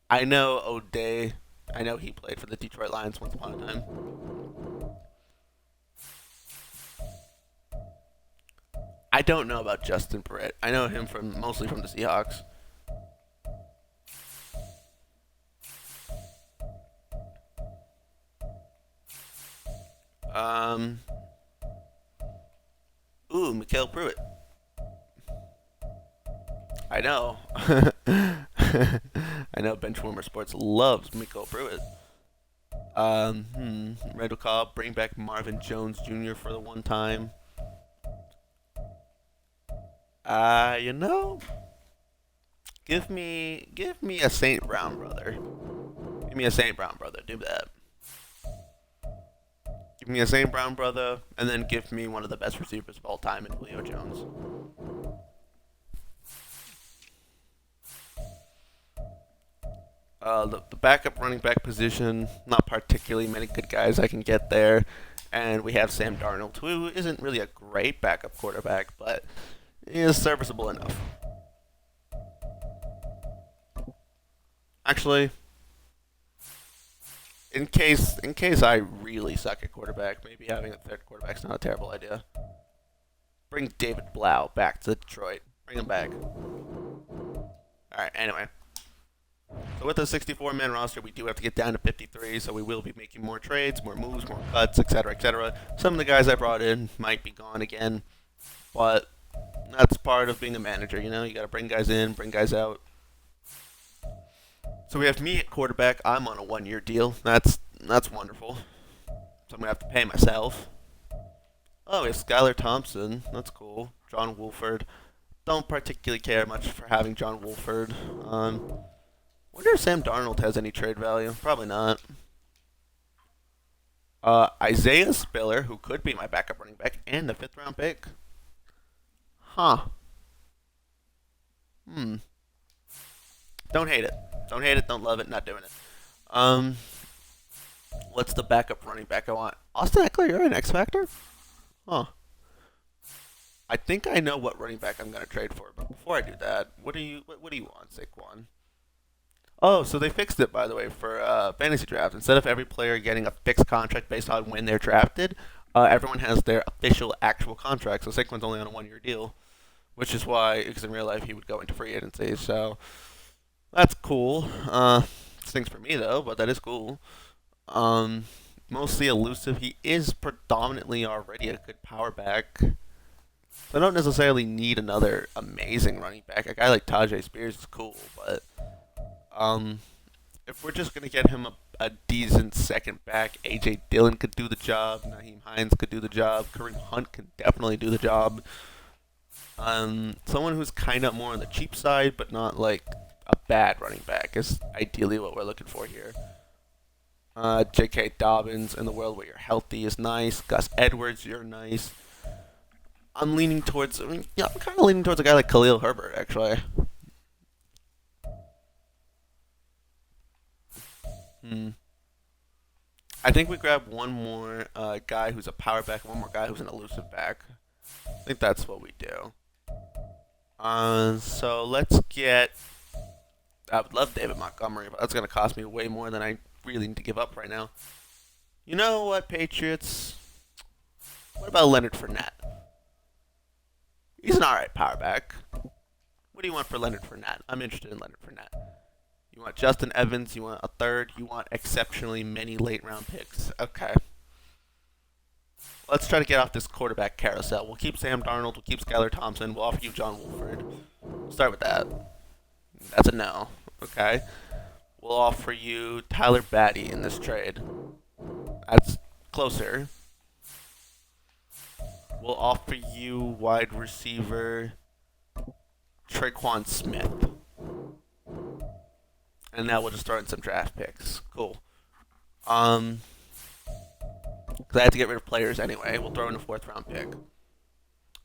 I know O'Day. I know he played for the Detroit Lions once upon a time. I don't know about Justin Britt. I know him mostly from the Seahawks. Mikael Pruitt. I know. I know Benchwarmer Sports loves Mikael Pruitt. Red Cobb, bring back Marvin Jones Jr. for the one time. You know, give me a St. Brown brother. Give me a St. Brown brother. Do that. Give me a St. Brown brother, and then give me one of the best receivers of all time in Julio Jones. The backup running back position, not particularly many good guys I can get there. And we have Sam Darnold, who isn't really a great backup quarterback, but he is serviceable enough. Actually, in case I really suck at quarterback, maybe having a third quarterback's not a terrible idea. Bring David Blau back to Detroit. Bring him back. Alright, anyway. So with a 64-man roster, we do have to get down to 53, so we will be making more trades, more moves, more cuts, etc., etc. Some of the guys I brought in might be gone again, but that's part of being a manager, you know? You gotta bring guys in, bring guys out. So we have me at quarterback. I'm on a 1-year deal. That's wonderful. So I'm gonna have to pay myself. Oh, we have Skylar Thompson. That's cool. John Wolford. Don't particularly care much for having John Wolford. Wonder if Sam Darnold has any trade value. Probably not. Isaiah Spiller, who could be my backup running back, and the 5th round pick. Huh. Don't hate it. Don't hate it. Don't love it. Not doing it. What's the backup running back I want? Austin Eckler, you're an X Factor? Huh. I think I know what running back I'm gonna trade for, but before I do that, what do you want, Saquon? Oh, so they fixed it, by the way, for fantasy draft. Instead of every player getting a fixed contract based on when they're drafted, everyone has their official, actual contract. So Saquon's only on a 1-year deal, which is why, because in real life he would go into free agency. So that's cool. Stinks for me though, but that is cool. Mostly elusive. He is predominantly already a good power back. So I don't necessarily need another amazing running back. A guy like Tajay Spears is cool, but if we're just gonna get him a decent second back, AJ Dillon could do the job. Naheem Hines could do the job. Kareem Hunt could definitely do the job. Someone who's kind of more on the cheap side, but not like a bad running back is ideally what we're looking for here. J.K. Dobbins, in the world where you're healthy, is nice. Gus Edwards, you're nice. I'm leaning towards. I'm kind of leaning towards a guy like Khalil Herbert, actually. I think we grab one more guy who's a power back, and one more guy who's an elusive back. I think that's what we do. So let's get. I would love David Montgomery, but that's going to cost me way more than I really need to give up right now. You know what, Patriots? What about Leonard Fournette? He's an alright power back. What do you want for Leonard Fournette? I'm interested in Leonard Fournette. You want Justin Evans, you want a third, you want exceptionally many late round picks. Okay. Let's try to get off this quarterback carousel. We'll keep Sam Darnold, we'll keep Skylar Thompson, we'll offer you John Wolford. We'll start with that. That's a no. Okay. We'll offer you Tyler Batty in this trade. That's closer. We'll offer you wide receiver Traquan Smith. And now we'll just throw in some draft picks. Cool. Because I had to get rid of players anyway. We'll throw in a 4th round pick.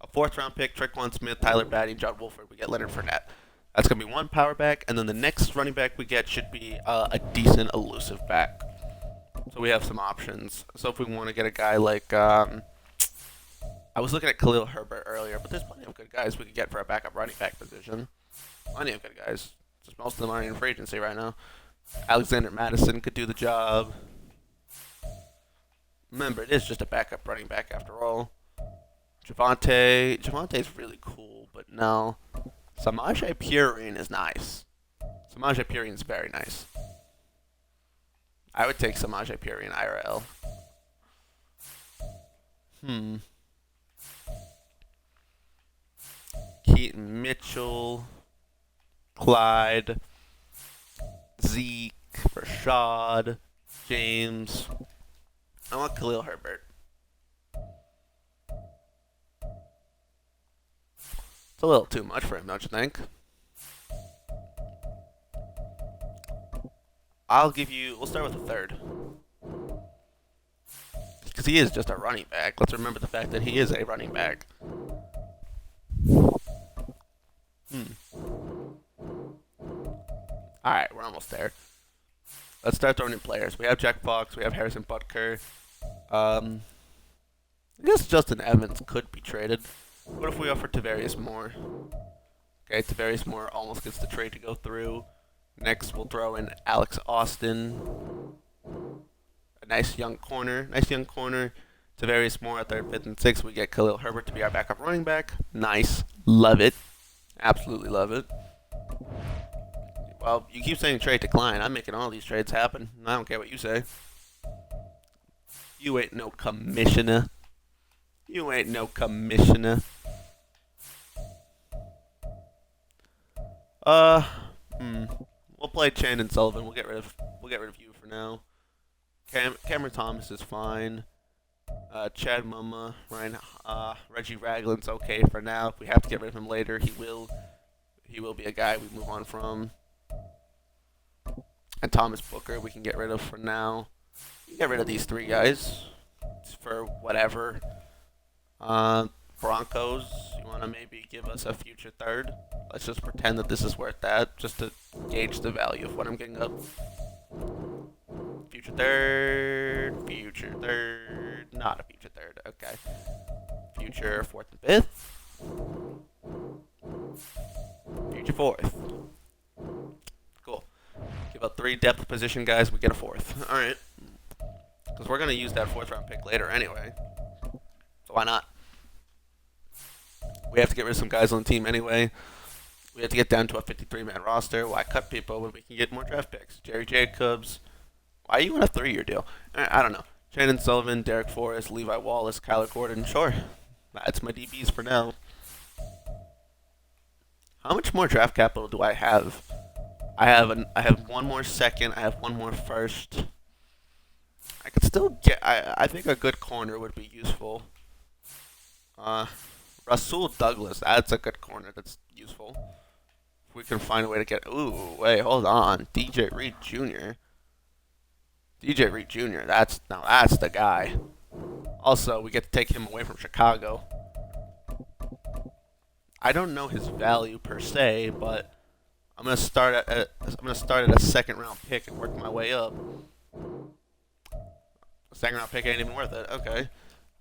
A 4th round pick, Traquan Smith, Tyler Batty, and John Wolford. We get Leonard Fournette. That's going to be one power back, and then the next running back we get should be a decent elusive back. So we have some options. So if we want to get a guy like, I was looking at Khalil Herbert earlier, but there's plenty of good guys we could get for a backup running back position. Plenty of good guys. Just most of them aren't in free agency right now. Alexander Madison could do the job. Remember, it is just a backup running back after all. Javante's really cool, but no. Samaje Perine is nice. Samaje Perine is very nice. I would take Samaje Perine IRL. Keaton Mitchell, Clyde, Zeke, Rashad, James. I want Khalil Herbert. It's a little too much for him, don't you think? We'll start with a 3rd. Because he is just a running back. Let's remember the fact that he is a running back. Alright, we're almost there. Let's start throwing in players. We have Jack Fox, we have Harrison Butker. I guess Justin Evans could be traded. What if we offer Tavarius Moore? Okay, Tavarius Moore almost gets the trade to go through. Next, we'll throw in Alex Austin. A nice young corner. Tavarius Moore at 3rd, 5th, and 6th. We get Khalil Herbert to be our backup running back. Nice. Love it. Absolutely love it. Well, you keep saying trade decline. I'm making all these trades happen. I don't care what you say. You ain't no commissioner. We'll play Chandon Sullivan. We'll get rid of you for now. Cameron Thomas is fine. Chad Mumma, Reggie Ragland's okay for now. If we have to get rid of him later, he will be a guy we move on from. And Thomas Booker we can get rid of for now. You get rid of these 3 guys for whatever. Broncos, you want to maybe give us a future 3rd? Let's just pretend that this is worth that, just to gauge the value of what I'm getting up. Future 3rd, not a future 3rd, okay. Future 4th and 5th. Future 4th. Cool. Give up 3 depth position guys, we get a 4th. Alright. Because we're going to use that 4th round pick later anyway. So why not? We have to get rid of some guys on the team anyway. We have to get down to a 53-man roster. Why cut people when we can get more draft picks? Jerry Jacobs. Why are you on a 3-year deal? I don't know. Chandon Sullivan, Derek Forrest, Levi Wallace, Kyler Gordon. Sure. That's my DBs for now. How much more draft capital do I have? I have 1 more 2nd. I have 1 more 1st. I could still get. I think a good corner would be useful. Rasul Douglas. That's a good corner. That's useful. If we can find a way to get. Ooh, wait, hold on. DJ Reed Jr. That's the guy. Also, we get to take him away from Chicago. I don't know his value per se, but I'm gonna start at a 2nd round pick and work my way up. Second round pick ain't even worth it. Okay.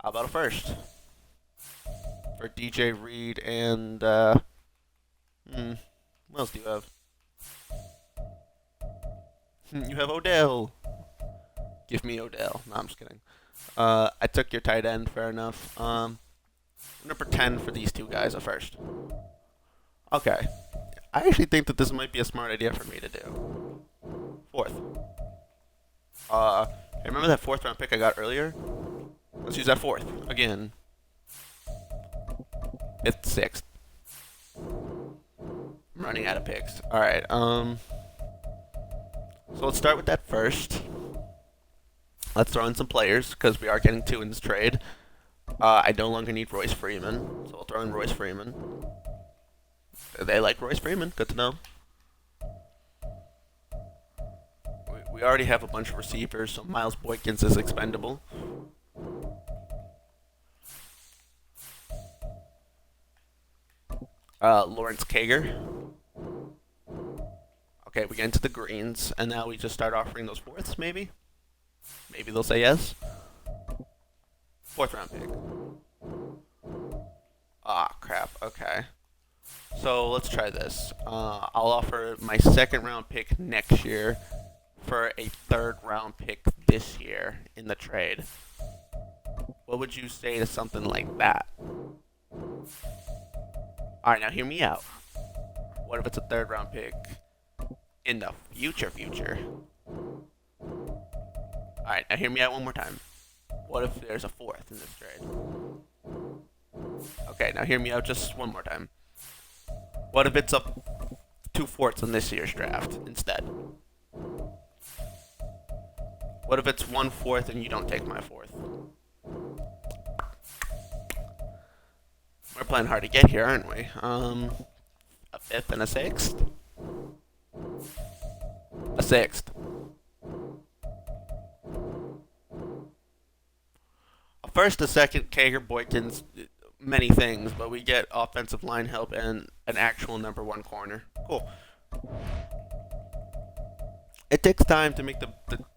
How about a first? For DJ Reed and, what else do you have? You have Odell. Give me Odell. No, I'm just kidding. I took your tight end. Fair enough. I'm gonna pretend for these two guys at first. Okay. I actually think that this might be a smart idea for me to do. Fourth. Hey, remember that fourth round pick I got earlier? Let's use that fourth again. Fifth, sixth. I'm running out of picks. All right. So let's start with that first. Let's throw in some players because we are getting two in this trade. I no longer need Royce Freeman, so we'll throw in Royce Freeman. They like Royce Freeman. Good to know. We already have a bunch of receivers, so Miles Boykins is expendable. Lawrence Kager. Okay, we get into the greens, and now we just start offering those fourths, maybe? Maybe they'll say yes. Fourth round pick. Ah, crap. Okay. So let's try this. I'll offer my second round pick next year for a third round pick this year in the trade. What would you say to something like that? Alright, now hear me out. What if it's a third round pick in the future? Alright, now hear me out one more time. What if there's a fourth in this trade? Okay, now hear me out just one more time. What if it's up 2 fourths in this year's draft instead? What if it's 1/4 and you don't take my fourth? We're playing hard to get here, aren't we? A fifth and a sixth? A sixth. A first, a second, Kager, Boykins, many things, but we get offensive line help and an actual number 1 corner. Cool. It takes time to make the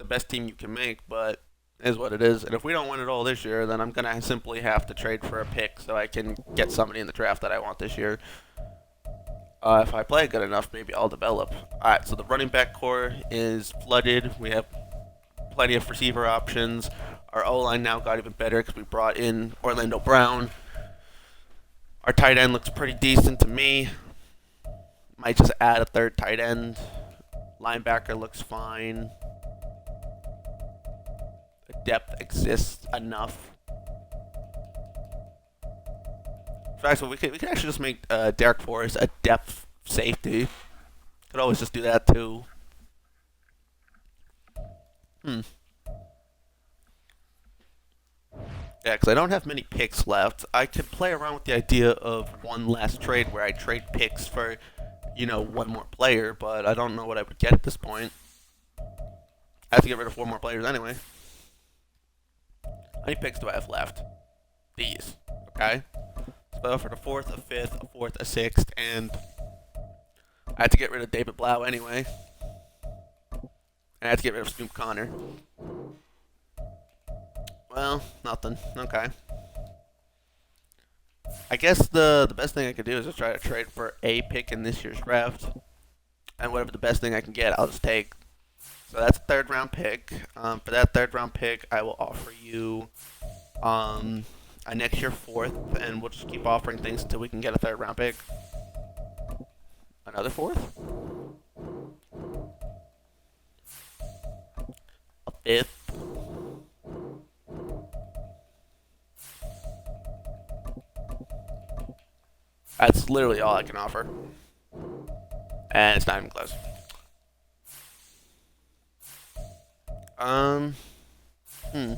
best team you can make, but it is what it is. And if we don't win it all this year, then I'm going to simply have to trade for a pick so I can get somebody in the draft that I want this year. If I play good enough, maybe I'll develop. Alright, so the running back core is flooded. We have plenty of receiver options. Our O-line now got even better because we brought in Orlando Brown. Our tight end looks pretty decent to me. Might just add a third tight end. Linebacker looks fine. The depth exists enough. So we could actually just make Derek Forrest a depth safety. Could always just do that too. Yeah, because I don't have many picks left. I could play around with the idea of one last trade where I trade picks for, one more player, but I don't know what I would get at this point. I have to get rid of 4 more players anyway. How many picks do I have left? These. Okay? So I offered a 4th, a 5th, a 4th, a 6th, and I had to get rid of David Blau anyway. And I had to get rid of Snoop Connor. Well, nothing. Okay. I guess the best thing I could do is just try to trade for a pick in this year's draft. And whatever the best thing I can get, I'll just take. So that's a 3rd round pick. For that 3rd round pick, I will offer you a next year 4th. And we'll just keep offering things until we can get a 3rd round pick. Another 4th? A 5th? That's literally all I can offer. And it's not even close. Is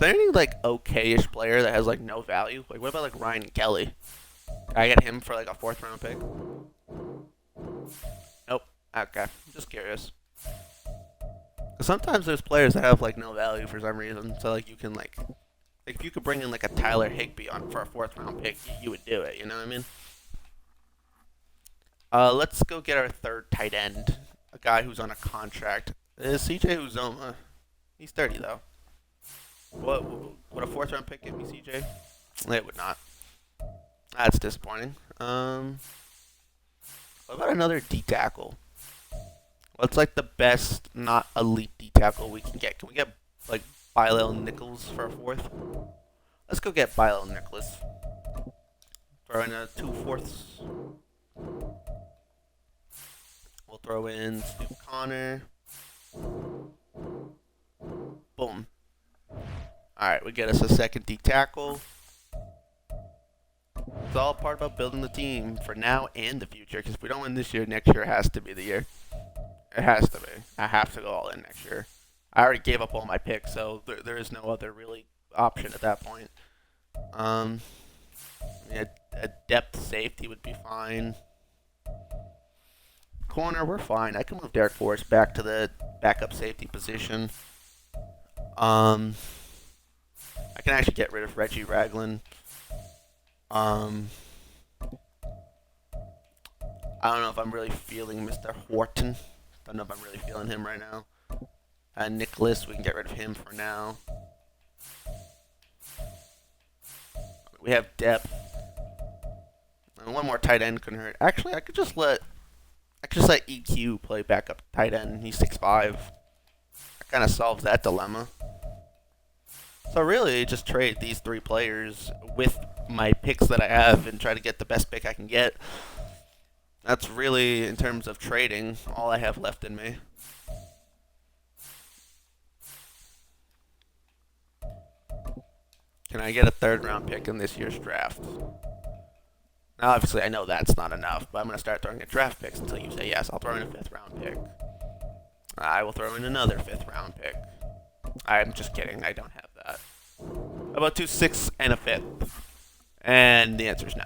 there any, okay-ish player that has, no value? What about, Ryan Kelly? Can I get him for, a 4th round pick? Nope. Okay. Just curious. Because sometimes there's players that have, no value for some reason. So, you can, if you could bring in, a Tyler Higbee on for a 4th round pick, you would do it. You know what I mean? Let's go get our 3rd tight end. A guy who's on a contract. Is CJ Uzoma. He's 30 though. What would a fourth round pick give me, CJ? It would not. That's disappointing. What about another D tackle? What's like the best not elite D tackle we can get? Can we get like Bilal Nichols for a fourth? Let's go get Bilal Nichols. Throw in a 2/4. We'll throw in Steve Connor. Boom. Alright, we get us a second D tackle. It's all part about building the team for now and the future. Because if we don't win this year, next year has to be the year. It has to be. I have to go all in next year. I already gave up all my picks, so there is no other really option at that point. Yeah, a depth safety would be fine. Corner, we're fine. I can move Derek Forrest back to the backup safety position. I can actually get rid of Reggie Ragland. I don't know if I'm really feeling Mr. Horton. Don't know if I'm really feeling him right now. Nicholas, we can get rid of him for now. We have depth. And one more tight end couldn't hurt. Actually, I could just let EQ play backup tight end. He's 6'5". That kind of solves that dilemma. So really, just trade these three players with my picks that I have and try to get the best pick I can get. That's really, in terms of trading, all I have left in me. Can I get a third round pick in this year's draft? Now, obviously, I know that's not enough, but I'm going to start throwing in draft picks until you say yes. I'll throw in a 5th round pick. I will throw in another 5th round pick. I'm just kidding. I don't have that. How about 2 6ths and a 5th? And the answer is no.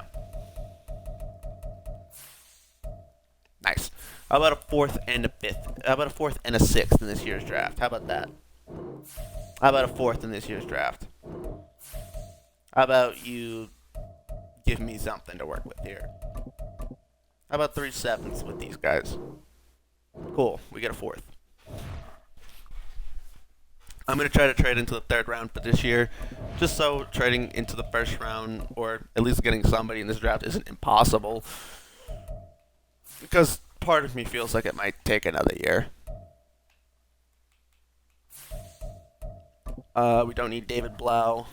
Nice. How about a 4th and a 5th? How about a 4th and a 6th in this year's draft? How about that? How about a 4th in this year's draft? How about you give me something to work with here? How about 3 7ths with these guys? Cool. We get a 4th. I'm going to try to trade into the 3rd round for this year, just so trading into the 1st round, or at least getting somebody in this draft, isn't impossible. Because part of me feels like it might take another year. We don't need David Blau.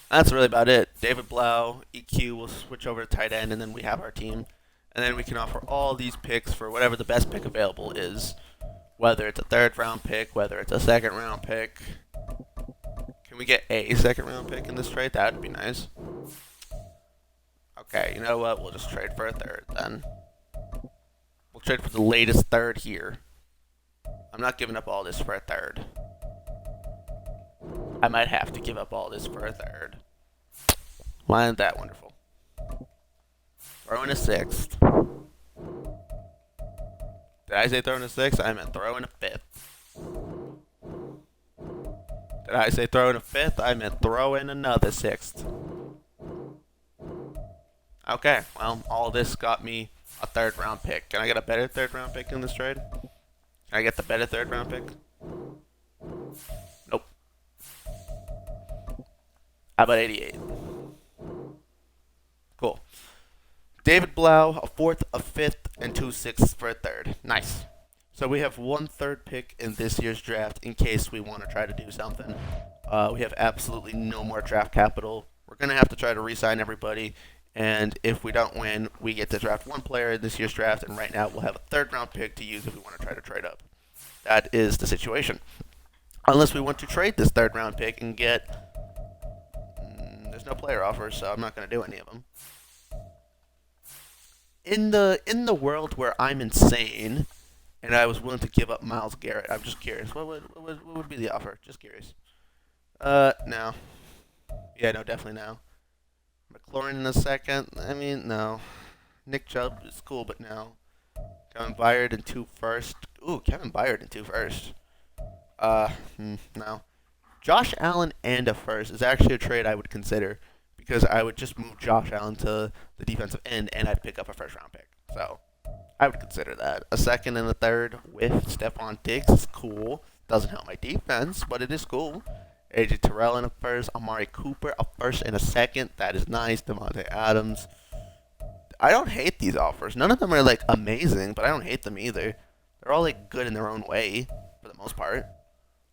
That's really about it. David Blau, EQ will switch over to tight end, and then we have our team. And then we can offer all these picks for whatever the best pick available is. Whether it's a 3rd round pick, whether it's a 2nd round pick. Can we get a 2nd round pick in this trade? That would be nice. Okay, you know what? We'll just trade for a 3rd then. We'll trade for the latest 3rd here. I'm not giving up all this for a 3rd. I might have to give up all this for a 3rd. Why isn't that wonderful? Throw in a 6th. Did I say throw in a 6th? I meant throw in a 5th. Did I say throw in a 5th? I meant throw in another 6th. Okay, well, all this got me a 3rd round pick. Can I get a better 3rd round pick in this trade? Can I get the better 3rd round pick? Nope. How about 88? Cool. David Blau, a 4th, a 5th, and 2 6ths for a 3rd. Nice. So we have 1 3rd pick in this year's draft in case we want to try to do something. We have absolutely no more draft capital. We're going to have to try to re-sign everybody. And if we don't win, we get to draft 1 player in this year's draft. And right now we'll have a 3rd round pick to use if we want to try to trade up. That is the situation. Unless we want to trade this 3rd round pick and get... there's no player offers, so I'm not going to do any of them. In the world where I'm insane, and I was willing to give up Myles Garrett, I'm just curious. What would be the offer? Just curious. No. Yeah, no, definitely no. McLaurin in the 2nd. I mean, no. Nick Chubb is cool, but no. Kevin Byard in 2 first. Ooh, Kevin Byard in 2 first. No. Josh Allen and a 1st is actually a trade I would consider. Because I would just move Josh Allen to the defensive end, and I'd pick up a 1st round pick. So, I would consider that. A 2nd and a 3rd with Stephon Diggs is cool. Doesn't help my defense, but it is cool. AJ Terrell in a first, Amari Cooper a first and a second. That is nice. Devontae Adams. I don't hate these offers. None of them are like amazing, but I don't hate them either. They're all like good in their own way for the most part.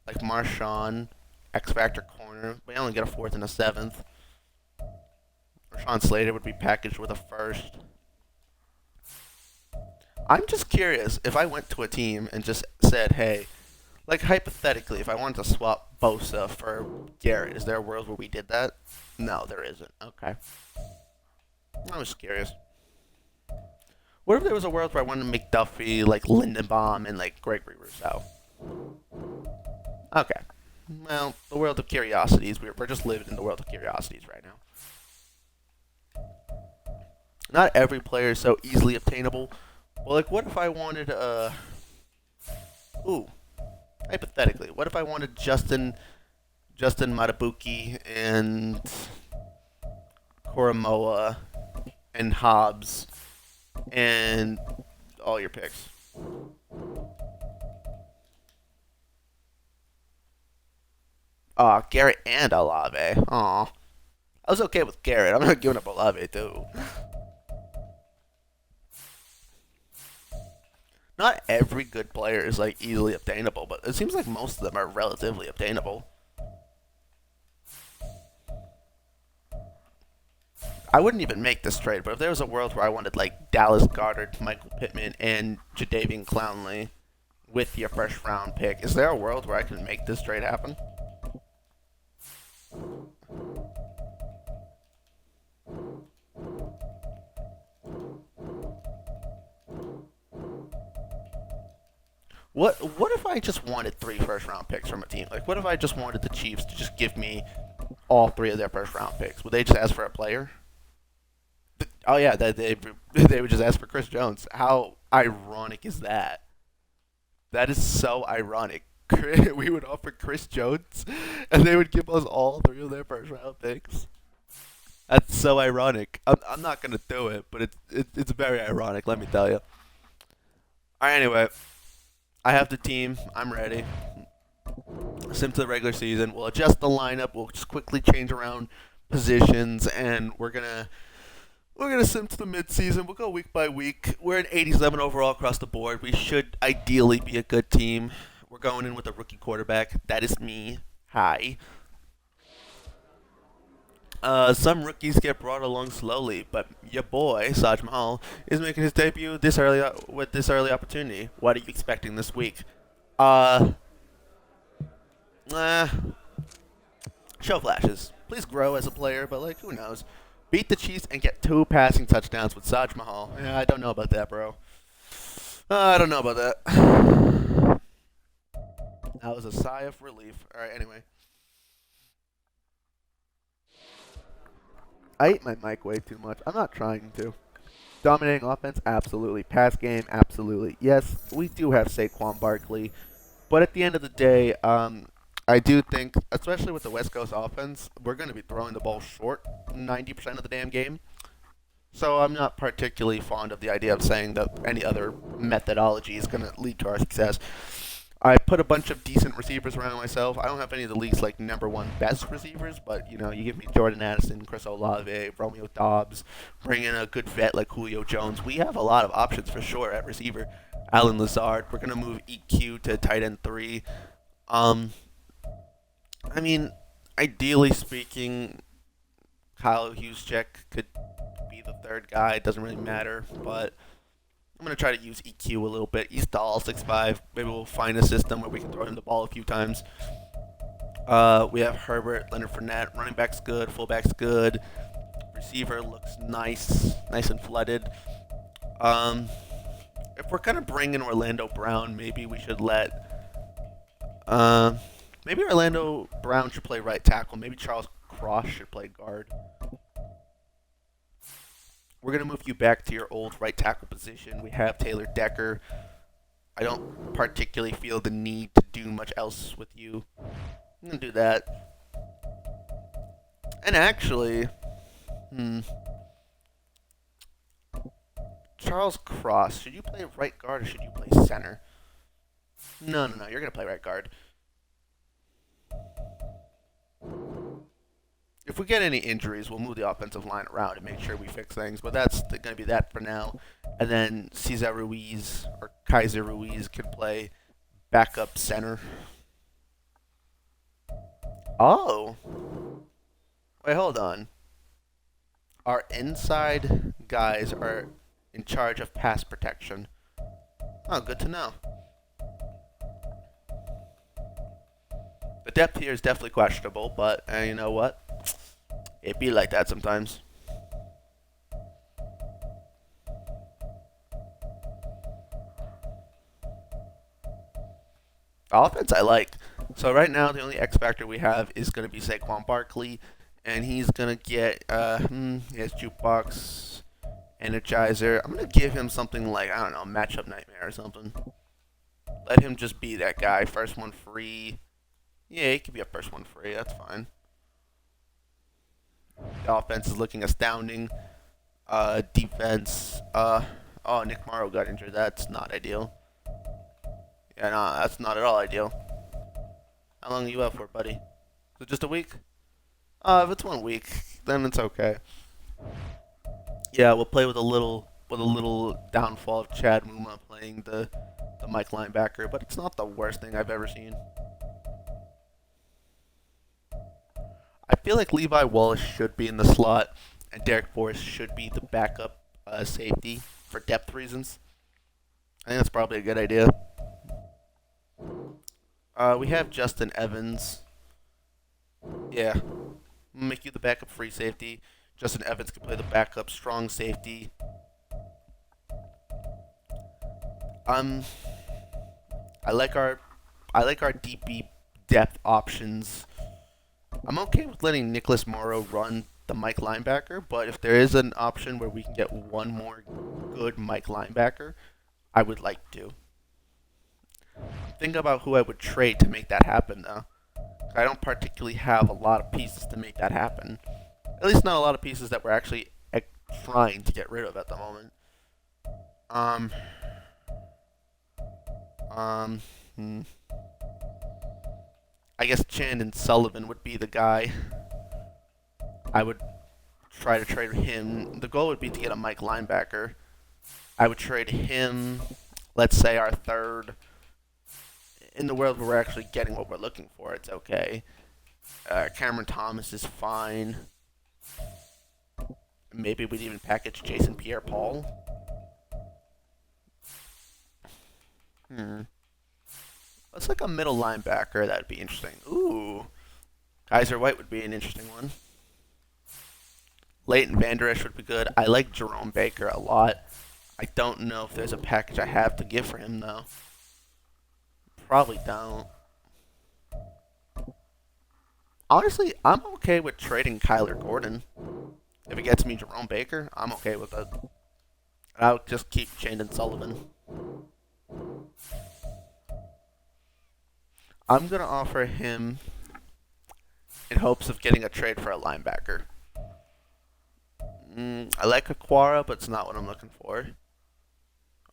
Like Marshawn, X Factor corner. We only get a fourth and a seventh. Rashawn Slater would be packaged with a first. I'm just curious if I went to a team and just said, hey, like hypothetically, if I wanted to swap Bosa for Garrett, is there a world where we did that? No, there isn't. Okay. I was curious. What if there was a world where I wanted McDuffie, like Lindenbaum, and like Gregory Rousseau? Okay. Well, the world of curiosities. We're just living in the world of curiosities right now. Not every player is so easily obtainable. Well, like, what if I wanted, ooh, hypothetically, what if I wanted Justin Matabuki and Koromoa and Hobbs and all your picks? Garrett and Olave. Aw. I was okay with Garrett. I'm not giving up Olave, too. Not every good player is like easily obtainable, but it seems like most of them are relatively obtainable. I wouldn't even make this trade, but if there was a world where I wanted like Dallas Goddard, Michael Pittman, and Jadavian Clowney with your first round pick, is there a world where I can make this trade happen? What if I just wanted three first round picks from a team? Like, what if I just wanted the Chiefs to just give me all three of their first round picks? Would they just ask for a player? Oh yeah, they would just ask for Chris Jones. How ironic is that? That is so ironic. We would offer Chris Jones, and they would give us all three of their first round picks. That's so ironic. I'm not gonna do it, but it's very ironic. Let me tell you. All right, anyway, I have the team. I'm ready. Sim to the regular season. We'll adjust the lineup. We'll just quickly change around positions, and we're gonna sim to the midseason. We'll go week by week. We're an 87 overall across the board. We should ideally be a good team. We're going in with a rookie quarterback. That is me. Hi. Some rookies get brought along slowly, but your boy Saj Mahal is making his debut this early with this early opportunity. What are you expecting this week? Uh, uh, Show flashes. Please grow as a player, but like who knows? Beat the Chiefs and get 2 passing touchdowns with Saj Mahal. Yeah, I don't know about that, bro. I don't know about that. That was a sigh of relief. All right, anyway. I ate my mic way too much. I'm not trying to. Dominating offense, absolutely. Pass game, absolutely. Yes, we do have Saquon Barkley, but at the end of the day, I do think, especially with the West Coast offense, we're going to be throwing the ball short 90% of the damn game. So I'm not particularly fond of the idea of saying that any other methodology is going to lead to our success. I put a bunch of decent receivers around myself. I don't have any of the league's like number one best receivers, but you give me Jordan Addison, Chris Olave, Romeo Dobbs, bring in a good vet like Julio Jones. We have a lot of options for sure at receiver. Alan Lazard. We're gonna move EQ to tight end 3. I mean, ideally speaking, Kyle Juszczyk could be the third guy. It doesn't really matter, but I'm going to try to use EQ a little bit. He's tall, 6'5". Maybe we'll find a system where we can throw him the ball a few times. We have Herbert, Leonard Fournette. Running back's good. Fullback's good. Receiver looks nice. Nice and flooded. If we're going to bring in Orlando Brown, maybe we should maybe Orlando Brown should play right tackle. Maybe Charles Cross should play guard. We're going to move you back to your old right tackle position. We have Taylor Decker. I don't particularly feel the need to do much else with you. I'm going to do that. And actually, Charles Cross, should you play right guard or should you play center? No. You're going to play right guard. we get any injuries, we'll move the offensive line around and make sure we fix things. But that's going to be that for now. And then Cesar Ruiz or Kaiser Ruiz could play backup center. Oh. Wait, hold on. Our inside guys are in charge of pass protection. Oh, good to know. The depth here is definitely questionable, but you know what? It be like that sometimes. The offense I like. So right now the only X factor we have is going to be Saquon Barkley, and he's going to get he has jukebox, energizer. I'm going to give him something like, I don't know, matchup nightmare or something. Let him just be that guy. First one free. Yeah, he could be a first one free. That's fine. The offense is looking astounding. Defense. Oh, Nick Morrow got injured. That's not ideal. Yeah, no, that's not at all ideal. How long are you out for, buddy? Is it just a week? If it's 1 week, then it's okay. Yeah, we'll play with a little downfall of Chad Muma playing the Mike linebacker, but it's not the worst thing I've ever seen. I feel like Levi Wallace should be in the slot, and Derek Forrest should be the backup safety for depth reasons. I think that's probably a good idea. We have Justin Evans. Yeah. Make you the backup free safety. Justin Evans can play the backup strong safety. I like our DB depth options. I'm okay with letting Nicholas Morrow run the Mike linebacker, but if there is an option where we can get one more good Mike linebacker, I would like to. Think about who I would trade to make that happen, though. I don't particularly have a lot of pieces to make that happen. At least not a lot of pieces that we're actually trying to get rid of at the moment. I guess Chandon Sullivan would be the guy. I would try to trade him. The goal would be to get a Mike linebacker. I would trade him, let's say our third. In the world where we're actually getting what we're looking for, it's okay. Cameron Thomas is fine. Maybe we'd even package Jason Pierre-Paul. Looks like a middle linebacker. That'd be interesting. Ooh. Kaiser White would be an interesting one. Leighton Vander Esch would be good. I like Jerome Baker a lot. I don't know if there's a package I have to give for him, though. Probably don't. Honestly, I'm okay with trading Kyler Gordon. If it gets me Jerome Baker, I'm okay with it. I'll just keep Chandon Sullivan. I'm going to offer him in hopes of getting a trade for a linebacker. I like Aquara, but it's not what I'm looking for.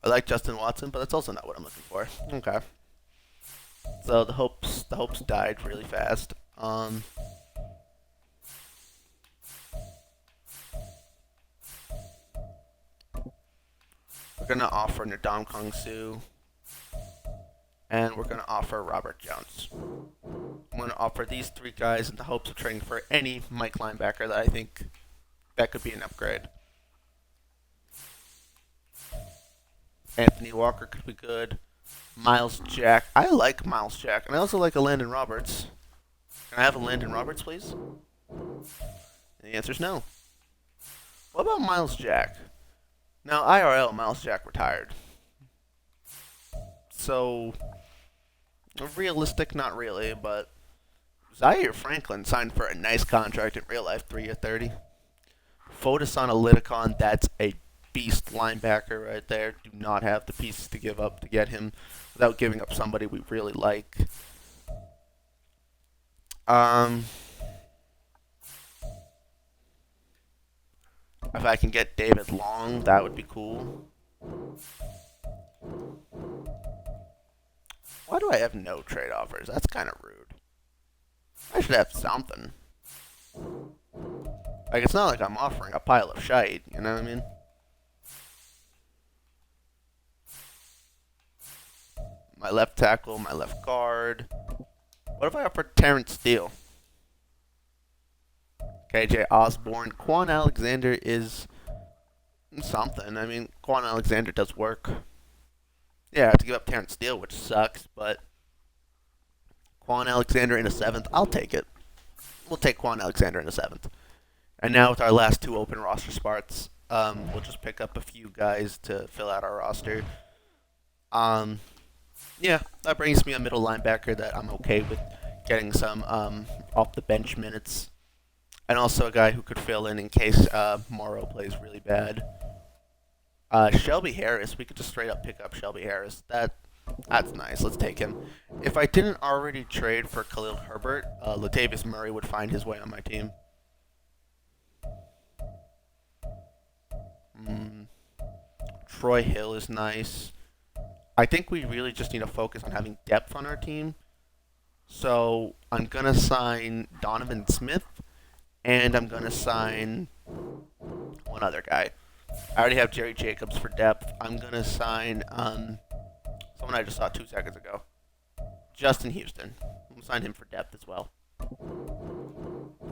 I like Justin Watson, but that's also not what I'm looking for. Okay. So the hopes died really fast. We're gonna offer Ndamukong Suh, and we're gonna offer Robert Jones. I'm gonna offer these three guys in the hopes of trading for any Mike linebacker that I think that could be an upgrade. Anthony Walker could be good. Miles Jack. I like Miles Jack, and I also like a Landon Roberts. Can I have a Landon Roberts, please? And the answer is no. What about Miles Jack? Now, IRL, Miles Jack retired. So, realistic, not really, but Zaire Franklin signed for a nice contract in real life, 3 year 30. Fotis Analyticon, that's a beast linebacker right there. Do not have the pieces to give up to get him without giving up somebody we really like. If I can get David Long, that would be cool. Why do I have no trade offers? That's kind of rude. I should have something. Like, it's not like I'm offering a pile of shite, you know what I mean? My left tackle, my left guard. What if I offer Terrence Steele? KJ Osborne. Quan Alexander is something. I mean, Quan Alexander does work. Yeah, I have to give up Terrence Steele, which sucks, but Quan Alexander in a seventh, I'll take it. We'll take Quan Alexander in a seventh. And now with our last two open roster spots, we'll just pick up a few guys to fill out our roster. Um, yeah, that brings me a middle linebacker that I'm okay with getting some off the bench minutes, and also a guy who could fill in case Morrow plays really bad. Shelby Harris, we could just straight up pick up Shelby Harris. That's nice. Let's take him. If I didn't already trade for Khalil Herbert, Latavius Murray would find his way on my team. Troy Hill is nice. I think we really just need to focus on having depth on our team. So I'm going to sign Donovan Smith, and I'm going to sign one other guy. I already have Jerry Jacobs for depth. I'm going to sign someone I just saw 2 seconds ago. Justin Houston. I'm going to sign him for depth as well.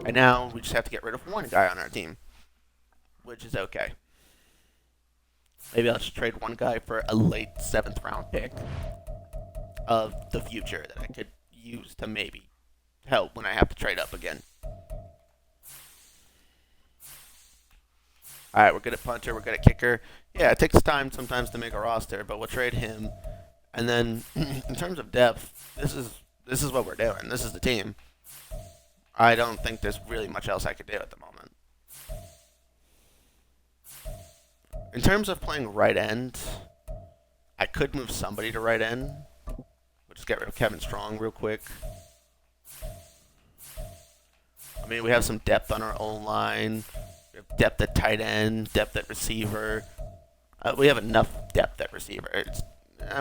And now we just have to get rid of one guy on our team, which is okay. Maybe I'll just trade one guy for a late 7th round pick of the future that I could use to maybe help when I have to trade up again. Alright, we're good at punter, we're good at kicker. Yeah, it takes time sometimes to make a roster, but we'll trade him. And then, in terms of depth, this is what we're doing. This is the team. I don't think there's really much else I could do at the moment. In terms of playing right end, I could move somebody to right end. We'll just get rid of Kevin Strong real quick. I mean, we have some depth on our own line. We have depth at tight end, depth at receiver. We have enough depth at receiver.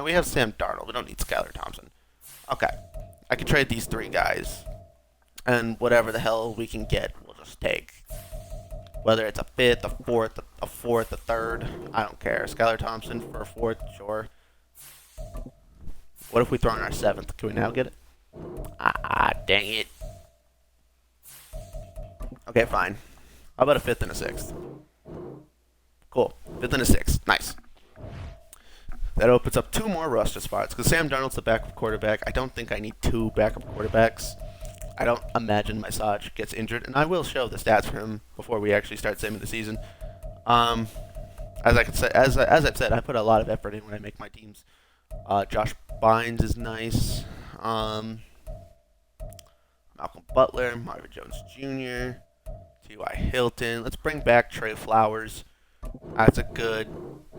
We have Sam Darnold. We don't need Skylar Thompson. Okay. I can trade these 3 guys. And whatever the hell we can get, we'll just take. Whether it's a 5th, a 4th, a 4th, a 3rd, I don't care. Skylar Thompson for a 4th, sure. What if we throw in our 7th? Can we now get it? Dang it. Okay, fine. How about a 5th and a 6th? Cool. 5th and a 6th. Nice. That opens up 2 more roster spots, because Sam Darnold's the backup quarterback. I don't think I need 2 backup quarterbacks. I don't imagine Massage gets injured, and I will show the stats for him before we actually start saving the season. As I've said, I put a lot of effort in when I make my teams. Josh Bynes is nice. Malcolm Butler, Marvin Jones Jr., T.Y. Hilton. Let's bring back Trey Flowers. That's a good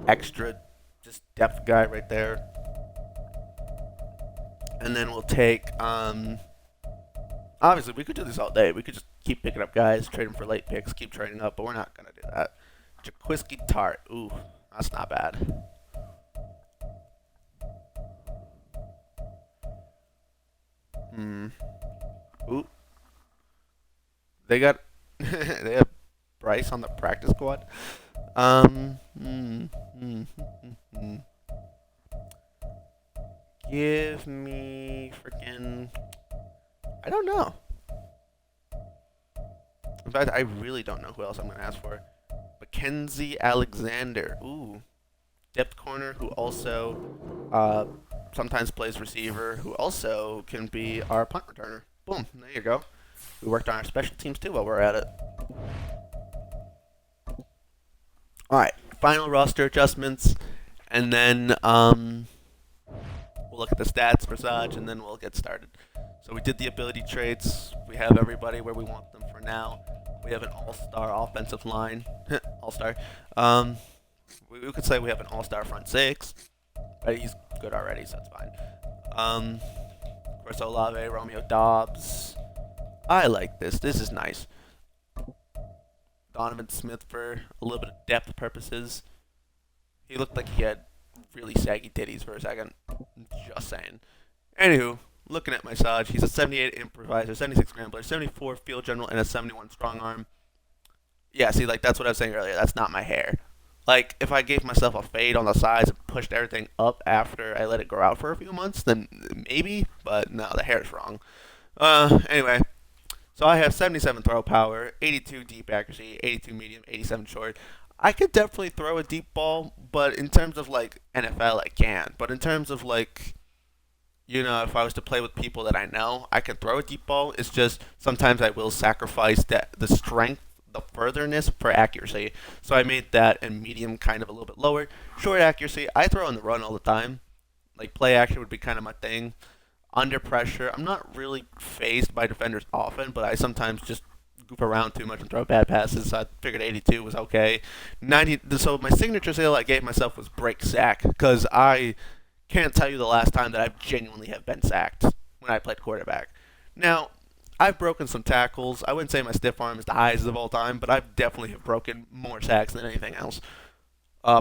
extra just depth guy right there. And then we'll take obviously, we could do this all day. We could just keep picking up guys, trade them for late picks, keep trading up, but we're not going to do that. Jaquiski Tart. Ooh, that's not bad. Ooh. They got... they have Bryce on the practice squad. Give me freaking... I don't know. In fact, I really don't know who else I'm going to ask for. Mackenzie Alexander. Ooh. Depth corner who also sometimes plays receiver, who also can be our punt returner. Boom. There you go. We worked on our special teams too while we're at it. Alright. Final roster adjustments. And then we'll look at the stats for Saj, and then we'll get started. So we did the ability traits. We have everybody where we want them for now. We have an all-star offensive line. All-star. We could say we have an all-star front 6. But he's good already, so that's fine. Chris Olave, Romeo Dobbs. I like this. This is nice. Donovan Smith for a little bit of depth purposes. He looked like he had really saggy titties for a second. Just saying. Anywho. Looking at my Saj, he's a 78 improviser, 76 scrambler, 74 field general, and a 71 strong arm. Yeah, see, like that's what I was saying earlier. That's not my hair. Like if I gave myself a fade on the sides and pushed everything up after I let it grow out for a few months, then maybe. But no, the hair's wrong. Anyway, so I have 77 throw power, 82 deep accuracy, 82 medium, 87 short. I could definitely throw a deep ball, but in terms of like NFL, I can. But in terms of like, if I was to play with people that I know, I could throw a deep ball. It's just sometimes I will sacrifice the strength, the furtherness for accuracy. So I made that in medium kind of a little bit lower. Short accuracy, I throw on the run all the time. Like play action would be kind of my thing. Under pressure, I'm not really phased by defenders often, but I sometimes just goof around too much and throw bad passes. So I figured 82 was okay. 90. So my signature skill I gave myself was break sack because I can't tell you the last time that I genuinely have been sacked when I played quarterback. Now, I've broken some tackles. I wouldn't say my stiff arm is the highest of all time, but I definitely have broken more sacks than anything else.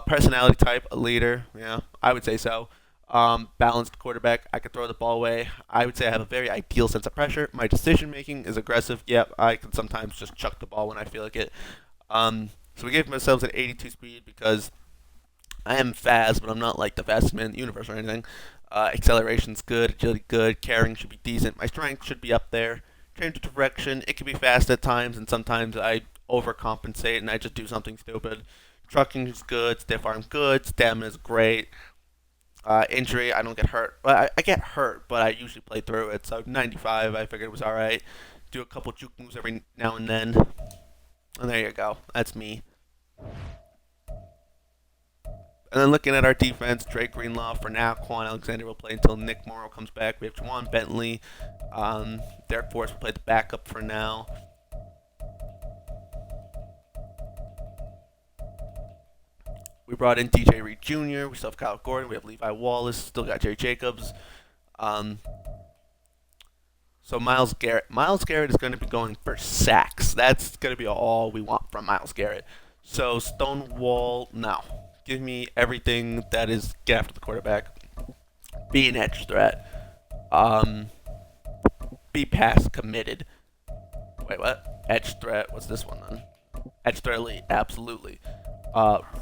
Personality type, a leader. Yeah, I would say so. Balanced quarterback. I could throw the ball away. I would say I have a very ideal sense of pressure. My decision making is aggressive. Yep, I can sometimes just chuck the ball when I feel like it. So we gave ourselves an 82 speed because I am fast, but I'm not like the fastest man in the universe or anything. Acceleration's good, agility good, carrying should be decent. My strength should be up there. Change of direction, it can be fast at times, and sometimes I overcompensate and I just do something stupid. Trucking is good, stiff arm good, stamina is great. Injury, I don't get hurt. Well, I get hurt, but I usually play through it. So 95, I figured it was all right. Do a couple juke moves every now and then, and there you go. That's me. And then looking at our defense, Drake Greenlaw for now. Quan Alexander will play until Nick Morrow comes back. We have Juwan Bentley. Derek Forrest will play the backup for now. We brought in DJ Reed Jr. We still have Kyle Gordon. We have Levi Wallace. Still got Jerry Jacobs. Um, so Miles Garrett. Miles Garrett is going to be going for sacks. That's going to be all we want from Miles Garrett. So Stonewall, no. Give me everything that is get after the quarterback. Be an edge threat. Be pass committed. Wait, what? Edge threat. What's this one then? Edge threat elite. Absolutely.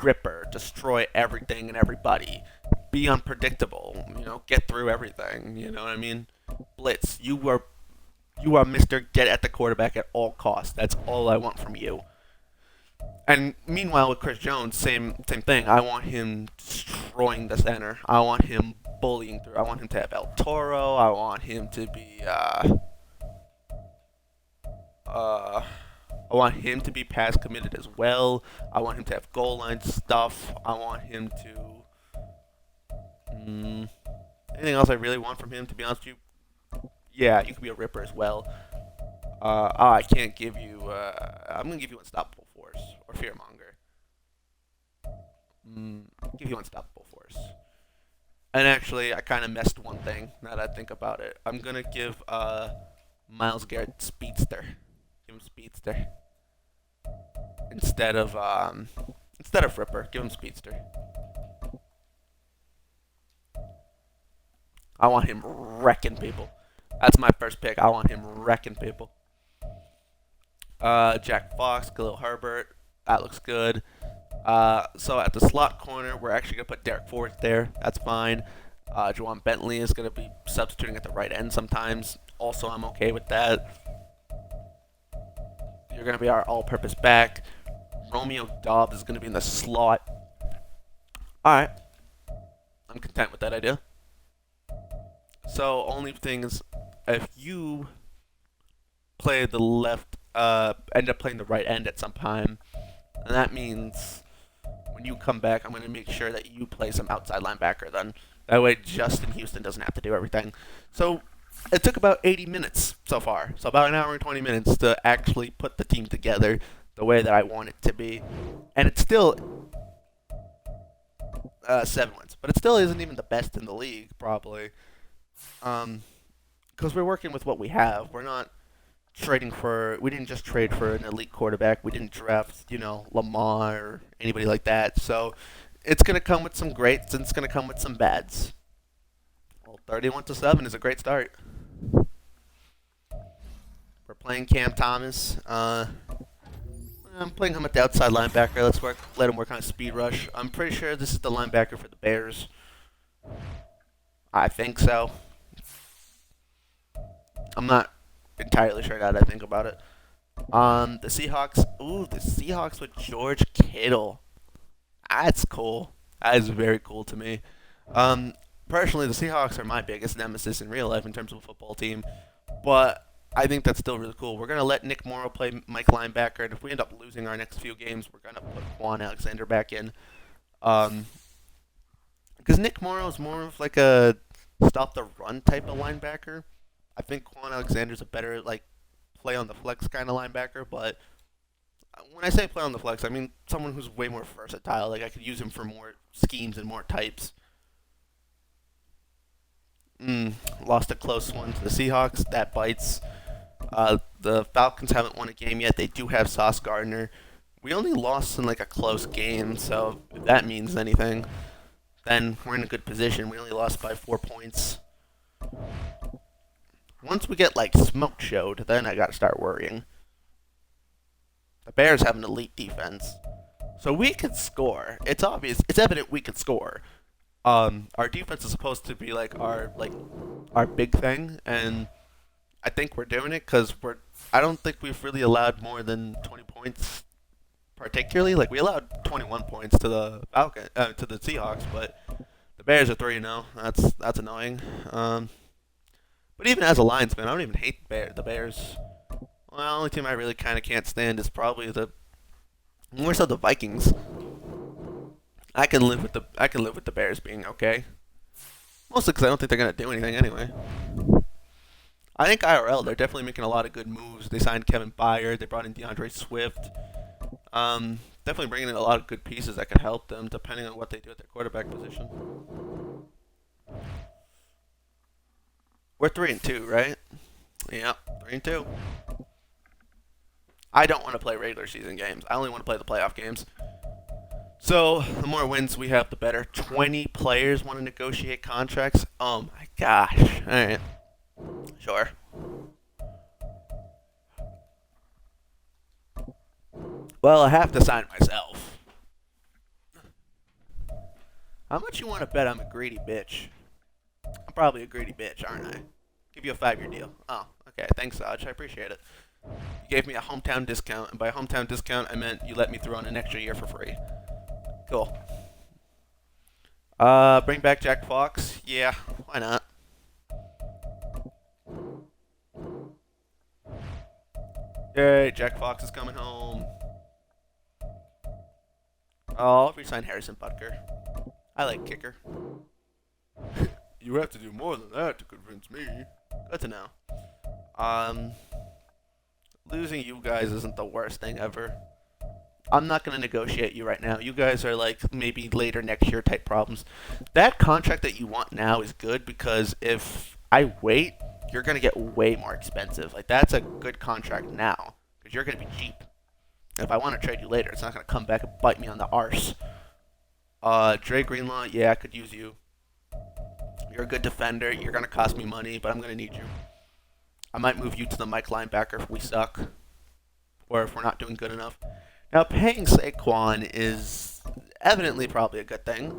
Ripper. Destroy everything and everybody. Be unpredictable. Get through everything. You know what I mean? Blitz. You are Mr. Get at the quarterback at all costs. That's all I want from you. And meanwhile, with Chris Jones, same thing. I want him destroying the center. I want him bullying through. I want him to have El Toro. I want him to be. I want him to be pass committed as well. I want him to have goal line stuff. I want him to. Anything else I really want from him? To be honest with you, yeah, you could be a ripper as well. I can't give you. I'm gonna give you unstoppable force or fearmonger. Give you unstoppable force. And actually, I kind of messed one thing. Now that I think about it, I'm gonna give Miles Garrett speedster. Give him speedster instead of ripper. Give him speedster. I want him wrecking people. That's my first pick. I want him wrecking people. Jack Fox, Khalil Herbert. That looks good. So at the slot corner, we're actually going to put Derek Forrest there. That's fine. Juwan Bentley is going to be substituting at the right end sometimes. Also, I'm okay with that. You're going to be our all-purpose back. Romeo Dobbs is going to be in the slot. All right. I'm content with that idea. So, only thing is, if you play the left, end up playing the right end at some time, and that means when you come back, I'm going to make sure that you play some outside linebacker then. That way Justin Houston doesn't have to do everything. So it took about 80 minutes so far. So about an hour and 20 minutes to actually put the team together the way that I want it to be. And it's still 7 wins. But it still isn't even the best in the league, probably. Because we're working with what we have. We're not we didn't just trade for an elite quarterback. We didn't draft, Lamar or anybody like that. So it's going to come with some greats and it's going to come with some bads. Well, 31-7 is a great start. We're playing Cam Thomas. I'm playing him at the outside linebacker. Let him work on a speed rush. I'm pretty sure this is the linebacker for the Bears. I think so. I'm not entirely sure now that I think about it. The Seahawks. Ooh, the Seahawks with George Kittle. That's cool. That is very cool to me. Um, Personally, the Seahawks are my biggest nemesis in real life in terms of a football team, but I think that's still really cool. We're gonna let Nick Morrow play Mike linebacker, and if we end up losing our next few games, we're gonna put Quan Alexander back in. Um, because Nick Morrow is more of like a stop the run type of linebacker. I think Quan Alexander's a better like play on the flex kind of linebacker, but when I say play on the flex, I mean someone who's way more versatile. Like I could use him for more schemes and more types. Lost a close one to the Seahawks. That bites. The Falcons haven't won a game yet. They do have Sauce Gardner. We only lost in like a close game, so if that means anything, then we're in a good position. We only lost by 4 points. Once we get like smoke showed, then I gotta start worrying. The Bears have an elite defense, so we can score. It's obvious. It's evident we can score. Our defense is supposed to be like our big thing, and I think we're doing it because we're. I don't think we've really allowed more than 20 points, particularly. Like we allowed 21 points to the to the Seahawks, but the Bears are 3-0. That's annoying. But even as a Lions fan, I don't even hate the Bears. Well, the only team I really kind of can't stand is probably the more so the Vikings. I can live with the Bears being okay. Mostly because I don't think they're gonna do anything anyway. I think IRL they're definitely making a lot of good moves. They signed Kevin Byard. They brought in DeAndre Swift. Definitely bringing in a lot of good pieces that could help them, depending on what they do at their quarterback position. We're 3-2, right? Yeah, 3-2. I don't want to play regular season games. I only want to play the playoff games. So, the more wins we have, the better. 20 players want to negotiate contracts. Oh my gosh. Alright. Sure. Well, I have to sign myself. How much you want to bet I'm a greedy bitch? I'm probably a greedy bitch, aren't I? Give you a 5-year deal. Oh, okay. Thanks, Saj. I appreciate it. You gave me a hometown discount, and by hometown discount, I meant you let me throw in an extra year for free. Cool. Bring back Jack Fox? Yeah, why not? Yay, Jack Fox is coming home. Oh, I'll resign Harrison Butker. I like kicker. You have to do more than that to convince me. Good to know. Losing you guys isn't the worst thing ever. I'm not going to negotiate you right now. You guys are like maybe later next year type problems. That contract that you want now is good because if I wait, you're going to get way more expensive. Like that's a good contract now because you're going to be cheap. And if I want to trade you later, it's not going to come back and bite me on the arse. Dre Greenlaw, yeah, I could use you. You're a good defender. You're going to cost me money, but I'm going to need you. I might move you to the Mike linebacker if we suck or if we're not doing good enough. Now, paying Saquon is evidently probably a good thing.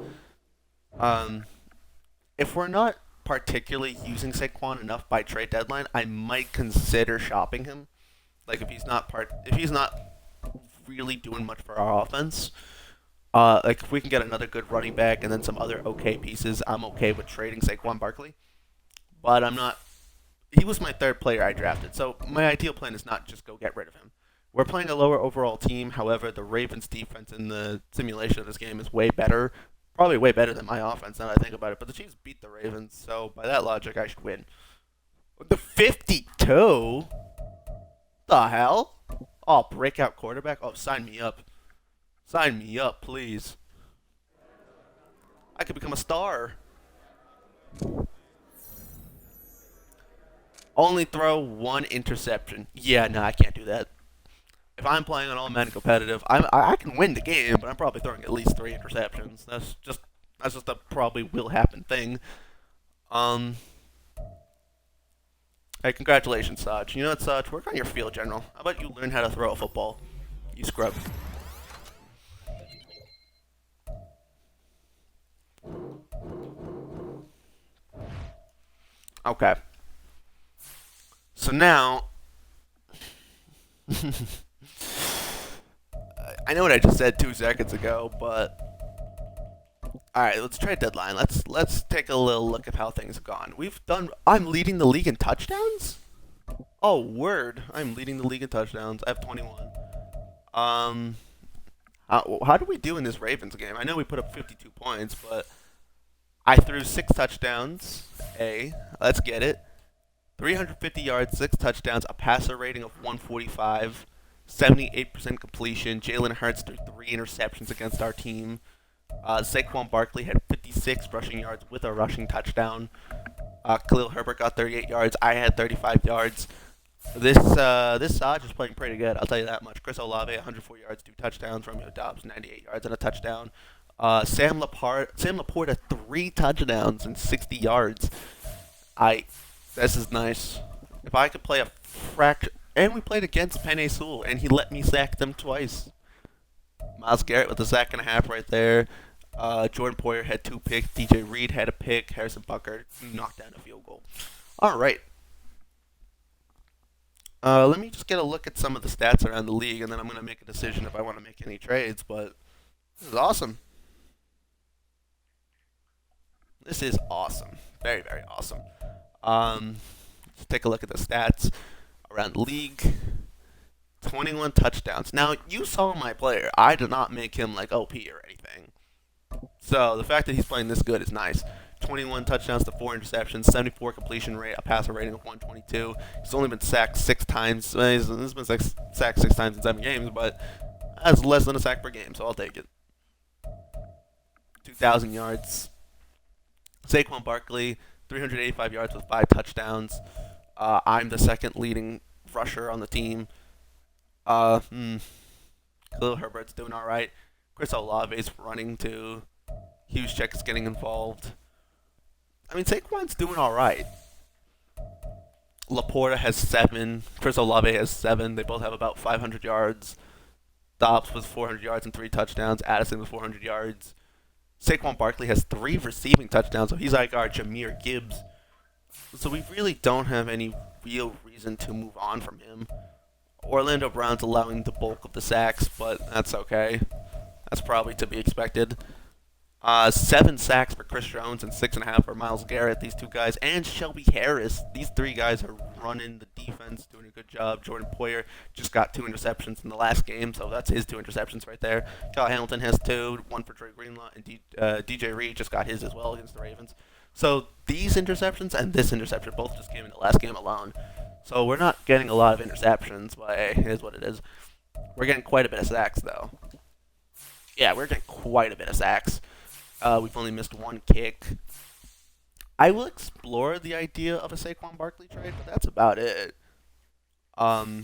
If we're not particularly using Saquon enough by trade deadline, I might consider shopping him. Like if he's not really doing much for our offense. Like if we can get another good running back and then some other okay pieces, I'm okay with trading Saquon Barkley. But I'm not. He was my third player I drafted, so my ideal plan is not just go get rid of him. We're playing a lower overall team. However, the Ravens' defense in the simulation of this game is way better. Probably way better than my offense now that I think about it. But the Chiefs beat the Ravens, so by that logic, I should win. The 52? The hell? Oh, breakout quarterback? Oh, sign me up. Sign me up, please. I could become a star. Only throw one interception. Yeah, no, I can't do that. If I'm playing on all Madden competitive, I can win the game, but I'm probably throwing at least 3 interceptions. That's just a probably will happen thing. Um. Hey, congratulations, Saj. You know what, Saj? Work on your field general. How about you learn how to throw a football? You scrub. Okay. So now, I know what I just said 2 seconds ago, but all right, let's trade deadline. Let's take a little look at how things have gone. We've done. I'm leading the league in touchdowns. Oh, word! I'm leading the league in touchdowns. I have 21. Um, how do we do in this Ravens game? I know we put up 52 points, but I threw 6 touchdowns. Let's get it. 350 yards, 6 touchdowns, a passer rating of 145, 78% completion. Jalen Hurts threw 3 interceptions against our team. Saquon Barkley had 56 rushing yards with a rushing touchdown. Khalil Herbert got 38 yards. I had 35 yards. This Saj is playing pretty good. I'll tell you that much. Chris Olave, 104 yards, 2 touchdowns. Romeo Dobbs, 98 yards and a touchdown. Sam Laporta, 3 touchdowns and 60 yards. This is nice. If I could play a fraction, and we played against Penei Sewell, and he let me sack them twice. Myles Garrett with a sack and a half right there. Jordan Poyer had 2 picks. DJ Reed had a pick. Harrison Butker knocked down a field goal. All right. Let me just get a look at some of the stats around the league, and then I'm going to make a decision if I want to make any trades. But this is awesome. This is awesome. Very, very awesome. Let's take a look at the stats around the league. 21 touchdowns. Now, you saw my player. I did not make him like OP or anything. So the fact that he's playing this good is nice. 21 touchdowns to 4 interceptions, 74 completion rate, a passer rating of 122. He's only been sacked 6 times. He's been sacked 6 times in 7 games, but that's less than a sack per game, so I'll take it. 2,000 yards. Saquon Barkley, 385 yards with 5 touchdowns. I'm the second leading rusher on the team. Khalil Herbert's doing all right. Chris Olave's running too. Juszczyk is getting involved. I mean, Saquon's doing all right. Laporta has 7. Chris Olave has 7. They both have about 500 yards. Dobbs with 400 yards and 3 touchdowns. Addison with 400 yards. Saquon Barkley has 3 receiving touchdowns, so he's like our Jahmyr Gibbs. So we really don't have any real reason to move on from him. Orlando Brown's allowing the bulk of the sacks, but that's okay. That's probably to be expected. 7 sacks for Chris Jones and 6.5 for Myles Garrett. These 2 guys and Shelby Harris. These 3 guys are running the defense, doing a good job. Jordan Poyer just got 2 interceptions in the last game, so that's his 2 interceptions right there. Kyle Hamilton has 2, 1 for Trey Greenlaw, and DJ Reed just got his as well against the Ravens. So these interceptions and this interception both just came in the last game alone. So we're not getting a lot of interceptions, but hey, it is what it is. We're getting quite a bit of sacks, though. Yeah, we're getting quite a bit of sacks. We've only missed 1 kick. I will explore the idea of a Saquon Barkley trade, but that's about it. Oh.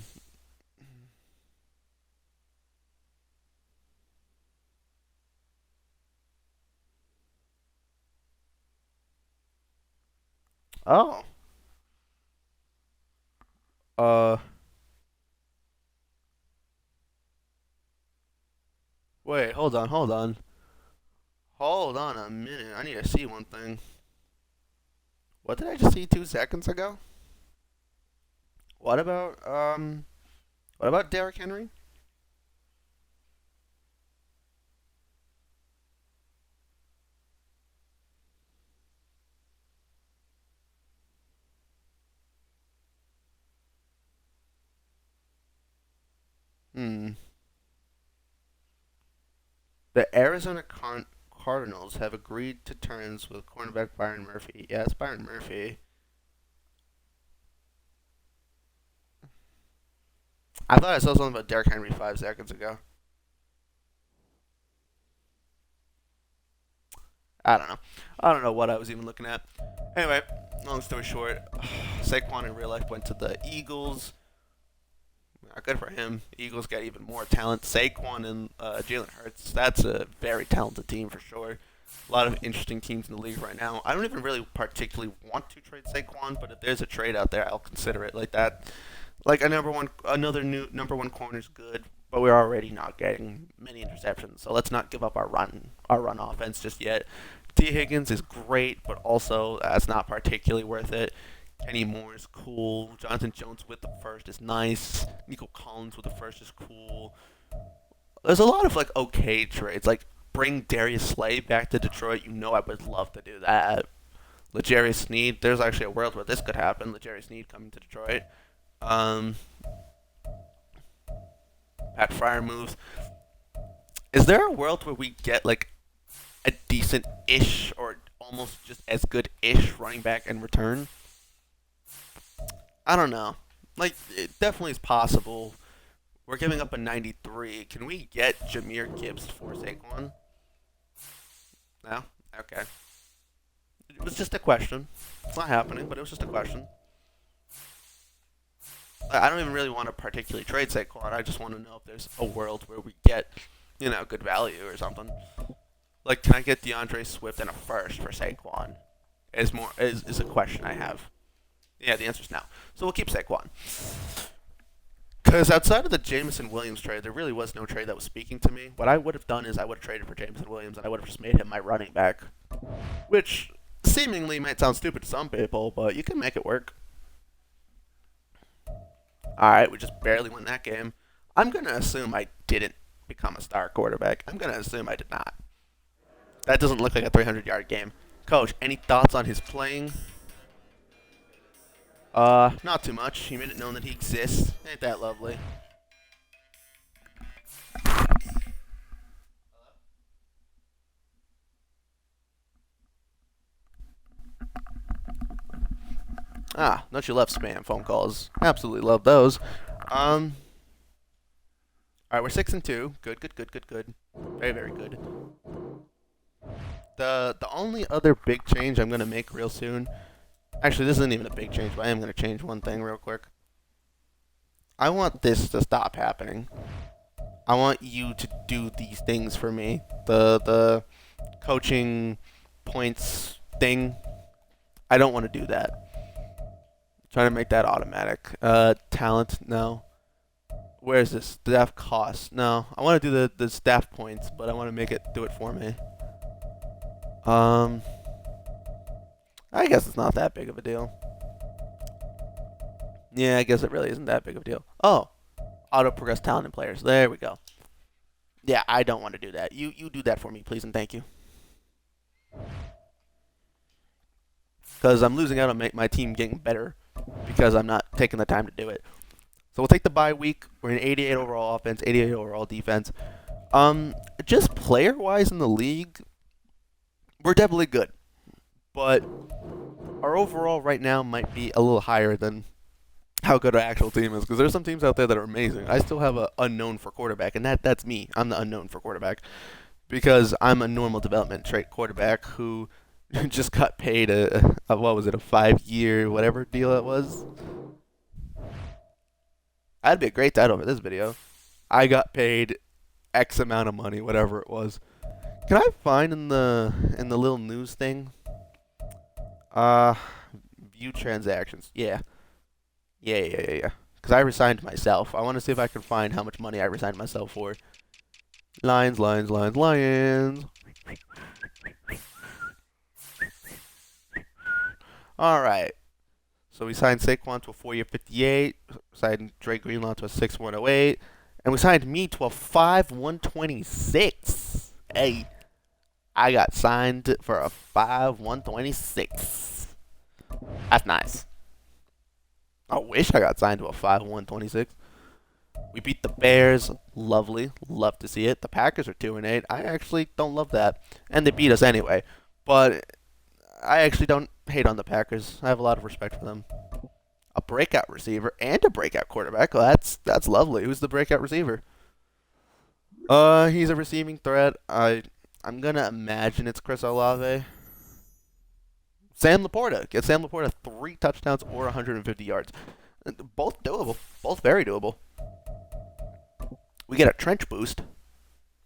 Uh. Wait, hold on, hold on. Hold on a minute. I need to see one thing. What did I just see 2 seconds ago? What about, what about Derrick Henry? Hmm. The Arizona Cardinals have agreed to terms with cornerback Byron Murphy. Yeah, it's Byron Murphy. I thought I saw something about Derrick Henry 5 seconds ago. I don't know. I don't know what I was even looking at. Anyway, long story short, Saquon in real life went to the Eagles. Good for him. Eagles got even more talent. Saquon and Jalen Hurts. That's a very talented team for sure. A lot of interesting teams in the league right now. I don't even really particularly want to trade Saquon, but if there's a trade out there, I'll consider it like that. Like another new number 1 corner is good. but we're already not getting many interceptions. So let's not give up our run offense just yet. T. Higgins is great, but also that's not particularly worth it. Kenny Moore is cool. Jonathan Jones with the first is nice. Nico Collins with the first is cool. There's a lot of like okay trades. Like bring Darius Slay back to Detroit. You know I would love to do that. L'Jarius Sneed. There's actually a world where this could happen. L'Jarius Sneed coming to Detroit. Um, Pat Fryer moves. Is there a world where we get like a decent-ish or almost just as good-ish running back in return? I don't know. Like, it definitely is possible. We're giving up a 93. Can we get Jahmyr Gibbs for Saquon? No? Okay. It was just a question. It's not happening, but it was just a question. I don't even really want to particularly trade Saquon. I just want to know if there's a world where we get, good value or something. Like, can I get DeAndre Swift and a first for Saquon? Is a question I have. Yeah, the answer's no. So we'll keep Saquon. Because outside of the Jameson Williams trade, there really was no trade that was speaking to me. What I would have done is I would have traded for Jameson Williams and I would have just made him my running back. Which seemingly might sound stupid to some people, but you can make it work. Alright, we just barely won that game. I'm going to assume I didn't become a star quarterback. I'm going to assume I did not. That doesn't look like a 300-yard game. Coach, any thoughts on his playing? Not too much. He made it known that he exists. Ain't that lovely? Ah, don't you love spam phone calls? Absolutely love those. Alright, we're 6-2. Good, good, good, good, good. Very, very good. The only other big change I'm gonna make real soon. Actually, this isn't even a big change, but I am gonna change one thing real quick. I want this to stop happening. I want you to do these things for me. The coaching points thing. I don't want to do that. Trying to make that automatic. Talent, no. Where is this? Staff costs. No. I want to do the staff points, but I want to make it do it for me. I guess it's not that big of a deal. Yeah, I guess it really isn't that big of a deal. Oh, auto progress talent in players. There we go. Yeah, I don't want to do that. You do that for me, please, and thank you. Because I'm losing out on my team getting better because I'm not taking the time to do it. So we'll take the bye week. We're an 88 overall offense, 88 overall defense. Just player-wise in the league, we're definitely good. But our overall right now might be a little higher than how good our actual team is. Because there's some teams out there that are amazing. I still have an unknown for quarterback, and that's me. I'm the unknown for quarterback. Because I'm a normal development trait quarterback who just got paid a 5-year whatever deal it was. That'd be a great title for this video. I got paid X amount of money, whatever it was. Can I find in the little news thing? View transactions. Yeah. Because I resigned myself. I want to see if I can find how much money I resigned myself for. Lions. Alright. So we signed Saquon to a 4-year 58. Signed Dre Greenlaw to a 6-108. And we signed me to a 5-126. Hey. I got signed for a 5-126. That's nice. I wish I got signed to a 5-126. We beat the Bears. Lovely. Love to see it. The Packers are 2-8. I actually don't love that. And they beat us anyway. But I actually don't hate on the Packers. I have a lot of respect for them. A breakout receiver and a breakout quarterback. Well, that's lovely. Who's the breakout receiver? He's a receiving threat. I'm gonna imagine it's Chris Olave. Sam Laporta. Get Sam Laporta 3 touchdowns or 150 yards. Both doable. Both very doable. We get a trench boost.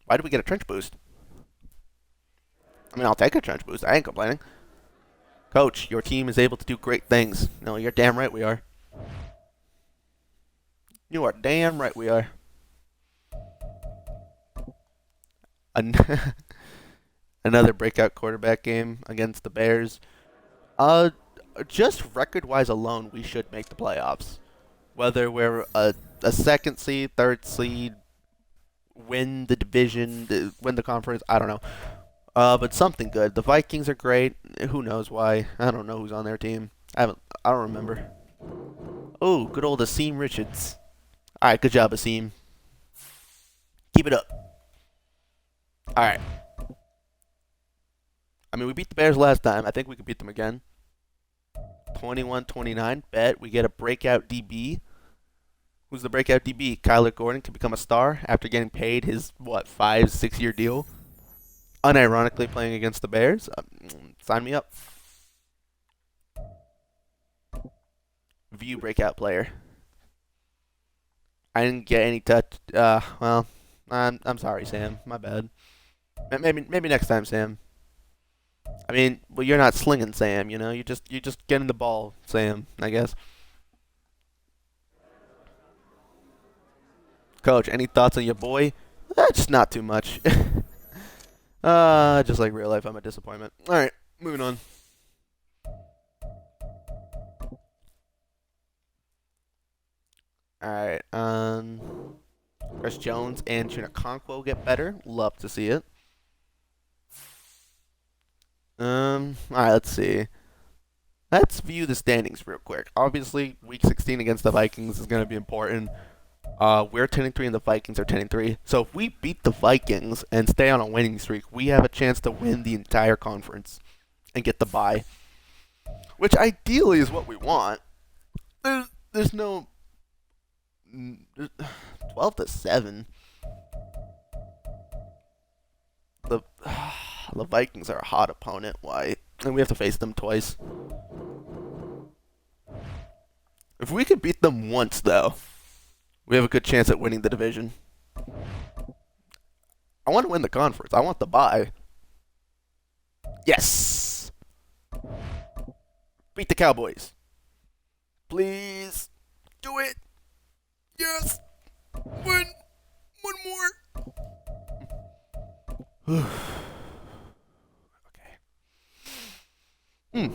Why do we get a trench boost? I mean, I'll take a trench boost. I ain't complaining. Coach, your team is able to do great things. No, you're damn right we are. You are damn right we are. An- Another breakout quarterback game against the Bears. Uh, just record-wise alone, we should make the playoffs. Whether we're a second seed, third seed, win the division, win the conference, I don't know. But something good. The Vikings are great. Who knows why? I don't know who's on their team. I don't remember. Oh, good old Asim Richards. All right, good job, Asim. Keep it up. All right. I mean, we beat the Bears last time. I think we could beat them again. 21-29. Bet we get a breakout DB. Who's the breakout DB? Kyler Gordon can become a star after getting paid his, what, 5-6 year deal? Unironically playing against the Bears. Sign me up. View breakout player. I didn't get any touch. Well, I'm sorry, Sam. My bad. Maybe next time, Sam. I mean, well, you're not slinging, Sam. You know, you're just getting the ball, Sam. I guess. Coach, any thoughts on your boy? Just not too much. Just like real life, I'm a disappointment. All right, moving on. All right. Chris Jones and Chinaconquo get better. Love to see it. All right. Let's see. Let's view the standings real quick. Obviously, Week 16 against the Vikings is going to be important. We're 10-3 and the Vikings are 10-3. So if we beat the Vikings and stay on a winning streak, we have a chance to win the entire conference and get the bye, which ideally is what we want. There's no 12-7. The the Vikings are a hot opponent. Why? And we have to face them twice. If we could beat them once, though, we have a good chance at winning the division. I want to win the conference. I want the bye. Yes! Beat the Cowboys. Please. Do it. Yes. One more. Okay.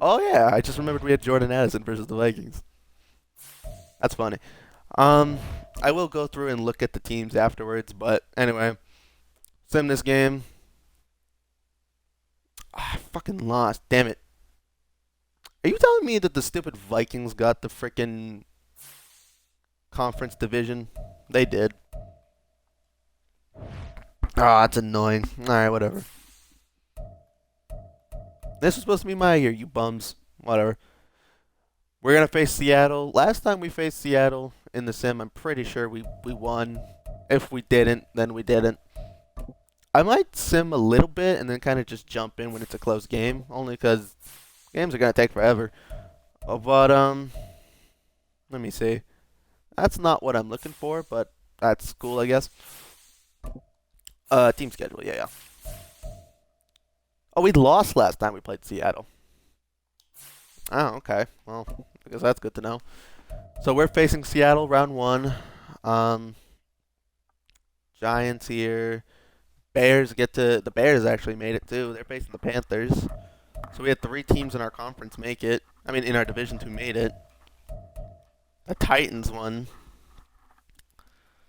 Oh yeah, I just remembered we had Jordan Addison versus the Vikings. That's funny. I will go through and look at the teams afterwards, but anyway, sim this game. I fucking lost. Damn it. Are you telling me that the stupid Vikings got the frickin' conference division? They did. Ah, that's annoying. Alright, whatever. This was supposed to be my year, you bums. Whatever. We're going to face Seattle. Last time we faced Seattle in the sim, I'm pretty sure we won. If we didn't, then we didn't. I might sim a little bit and then kind of just jump in when it's a close game. Only because games are going to take forever. But, let me see. That's not what I'm looking for, but that's cool, I guess. Team schedule, yeah. Oh, we lost last time we played Seattle. Oh, okay. Well, I guess that's good to know. So we're facing Seattle round 1. Giants here. The Bears actually made it too. They're facing the Panthers. So we had 3 teams in our conference make it. I mean, in our division 2 made it. The Titans won.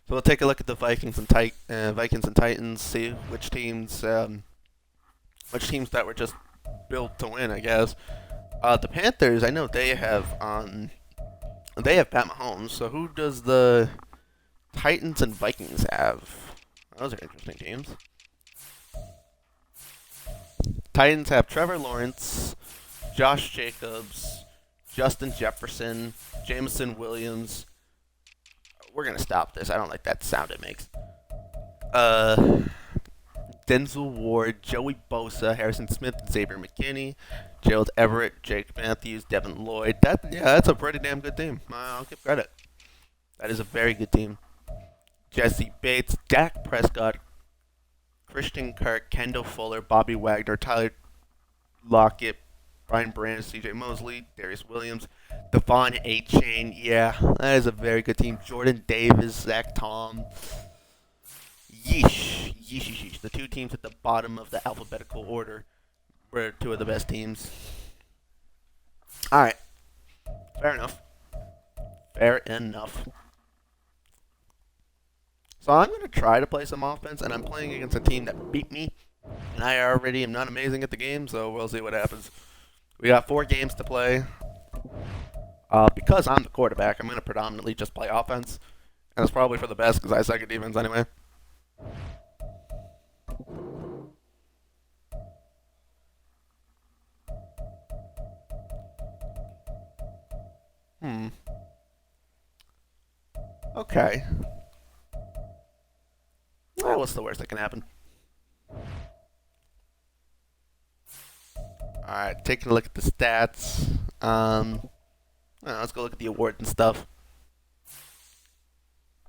So we'll take a look at the Vikings and Titans, see which teams that were just built to win, I guess. The Panthers, I know they have Pat Mahomes. So who does the Titans and Vikings have? Those are interesting teams. Titans have Trevor Lawrence, Josh Jacobs, Justin Jefferson, Jameson Williams. We're going to stop this. I don't like that sound it makes. Denzel Ward, Joey Bosa, Harrison Smith, Xavier McKinney, Gerald Everett, Jake Matthews, Devin Lloyd. That's a pretty damn good team. I'll give credit. That is a very good team. Jesse Bates, Dak Prescott, Christian Kirk, Kendall Fuller, Bobby Wagner, Tyler Lockett, Brian Brandon, C.J. Mosley, Darius Williams, Devon A-Chain. Yeah, that is a very good team. Jordan Davis, Zach Tom. Yeesh. Yeesh, yeesh, yeesh. The two teams at the bottom of the alphabetical order were two of the best teams. Alright. Fair enough. Fair enough. So I'm going to try to play some offense, and I'm playing against a team that beat me. And I already am not amazing at the game, so we'll see what happens. We got 4 games to play. Because I'm the quarterback, I'm going to predominantly just play offense. And it's probably for the best because I suck at defense anyway. Okay. Well, what's the worst that can happen? Alright, taking a look at the stats. Let's go look at the awards and stuff.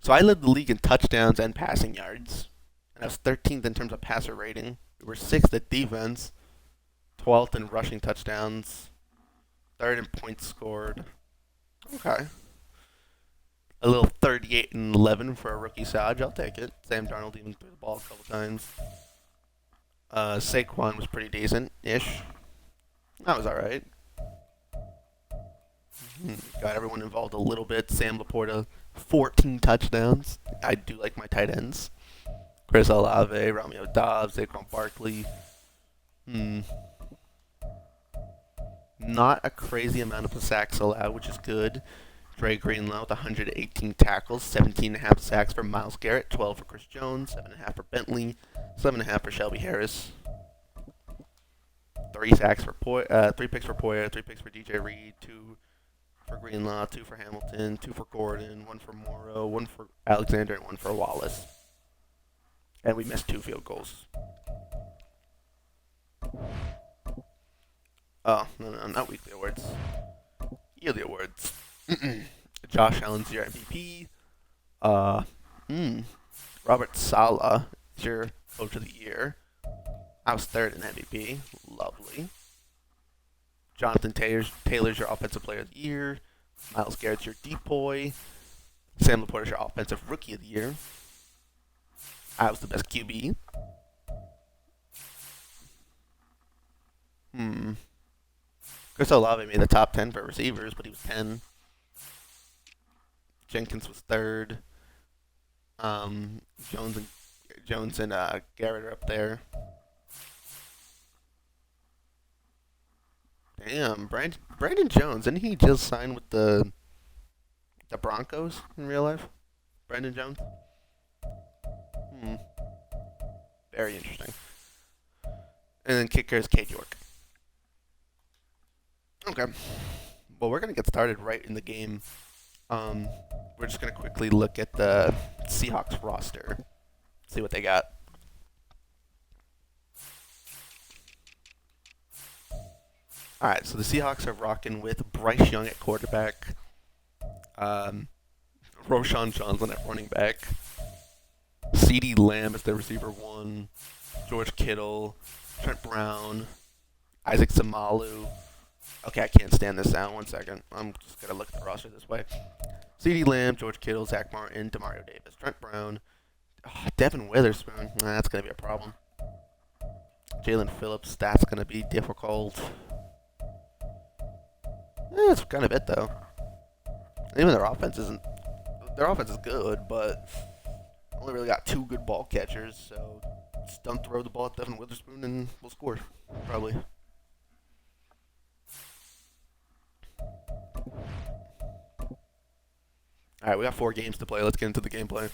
So I led the league in touchdowns and passing yards. And I was 13th in terms of passer rating. We were 6th at defense. 12th in rushing touchdowns. 3rd in points scored. Okay. A little 38 and 11 for a rookie Saj. I'll take it. Sam Darnold even threw the ball a couple times. Saquon was pretty decent-ish. That was alright. Got everyone involved a little bit. Sam Laporta, 14 touchdowns. I do like my tight ends. Chris Olave, Romeo Dobbs, Saquon Barkley. Not a crazy amount of sacks allowed, which is good. Dre Greenlaw with 118 tackles, 17.5 sacks for Myles Garrett, 12 for Chris Jones, 7.5 for Bentley, 7.5 for Shelby Harris. 3 picks for Poyer, 3 picks for DJ Reed, 2 for Greenlaw, 2 for Hamilton, 2 for Gordon, 1 for Morrow, 1 for Alexander, and 1 for Wallace. And we missed 2 field goals. Oh, no, not weekly awards. Yearly awards. Josh Allen's your MVP. Robert Saleh is your Coach of the Year. I was 3rd in MVP. Lovely. Jonathan Taylor's your Offensive Player of the Year. Myles Garrett's your Deep Boy. Sam Laporta's your Offensive Rookie of the Year. I was the best QB. Chris Olave made the top 10 for receivers, but he was 10. Jenkins was 3rd. Jones and Garrett are up there. Damn, Brandon Jones, didn't he just sign with the Broncos in real life? Brandon Jones? Very interesting. And then kicker is Cade York. Okay. Well, we're going to get started right in the game. We're just going to quickly look at the Seahawks roster. See what they got. Alright, so the Seahawks are rocking with Bryce Young at quarterback. Roshan Johnson at running back. CeeDee Lamb as the receiver 1. George Kittle. Trent Brown. Isaac Samalu. Okay, I can't stand this sound. 1 second. I'm just going to look at the roster this way. CeeDee Lamb, George Kittle, Zach Martin, Demario Davis, Trent Brown. Devin Witherspoon. That's going to be a problem. Jalen Phillips. That's going to be difficult. That's kind of it, though. Even their offense isn't. Their offense is good, but only really got 2 good ball catchers. So just don't throw the ball at Devin Witherspoon and we'll score, probably. All right, we got 4 games to play. Let's get into the gameplay.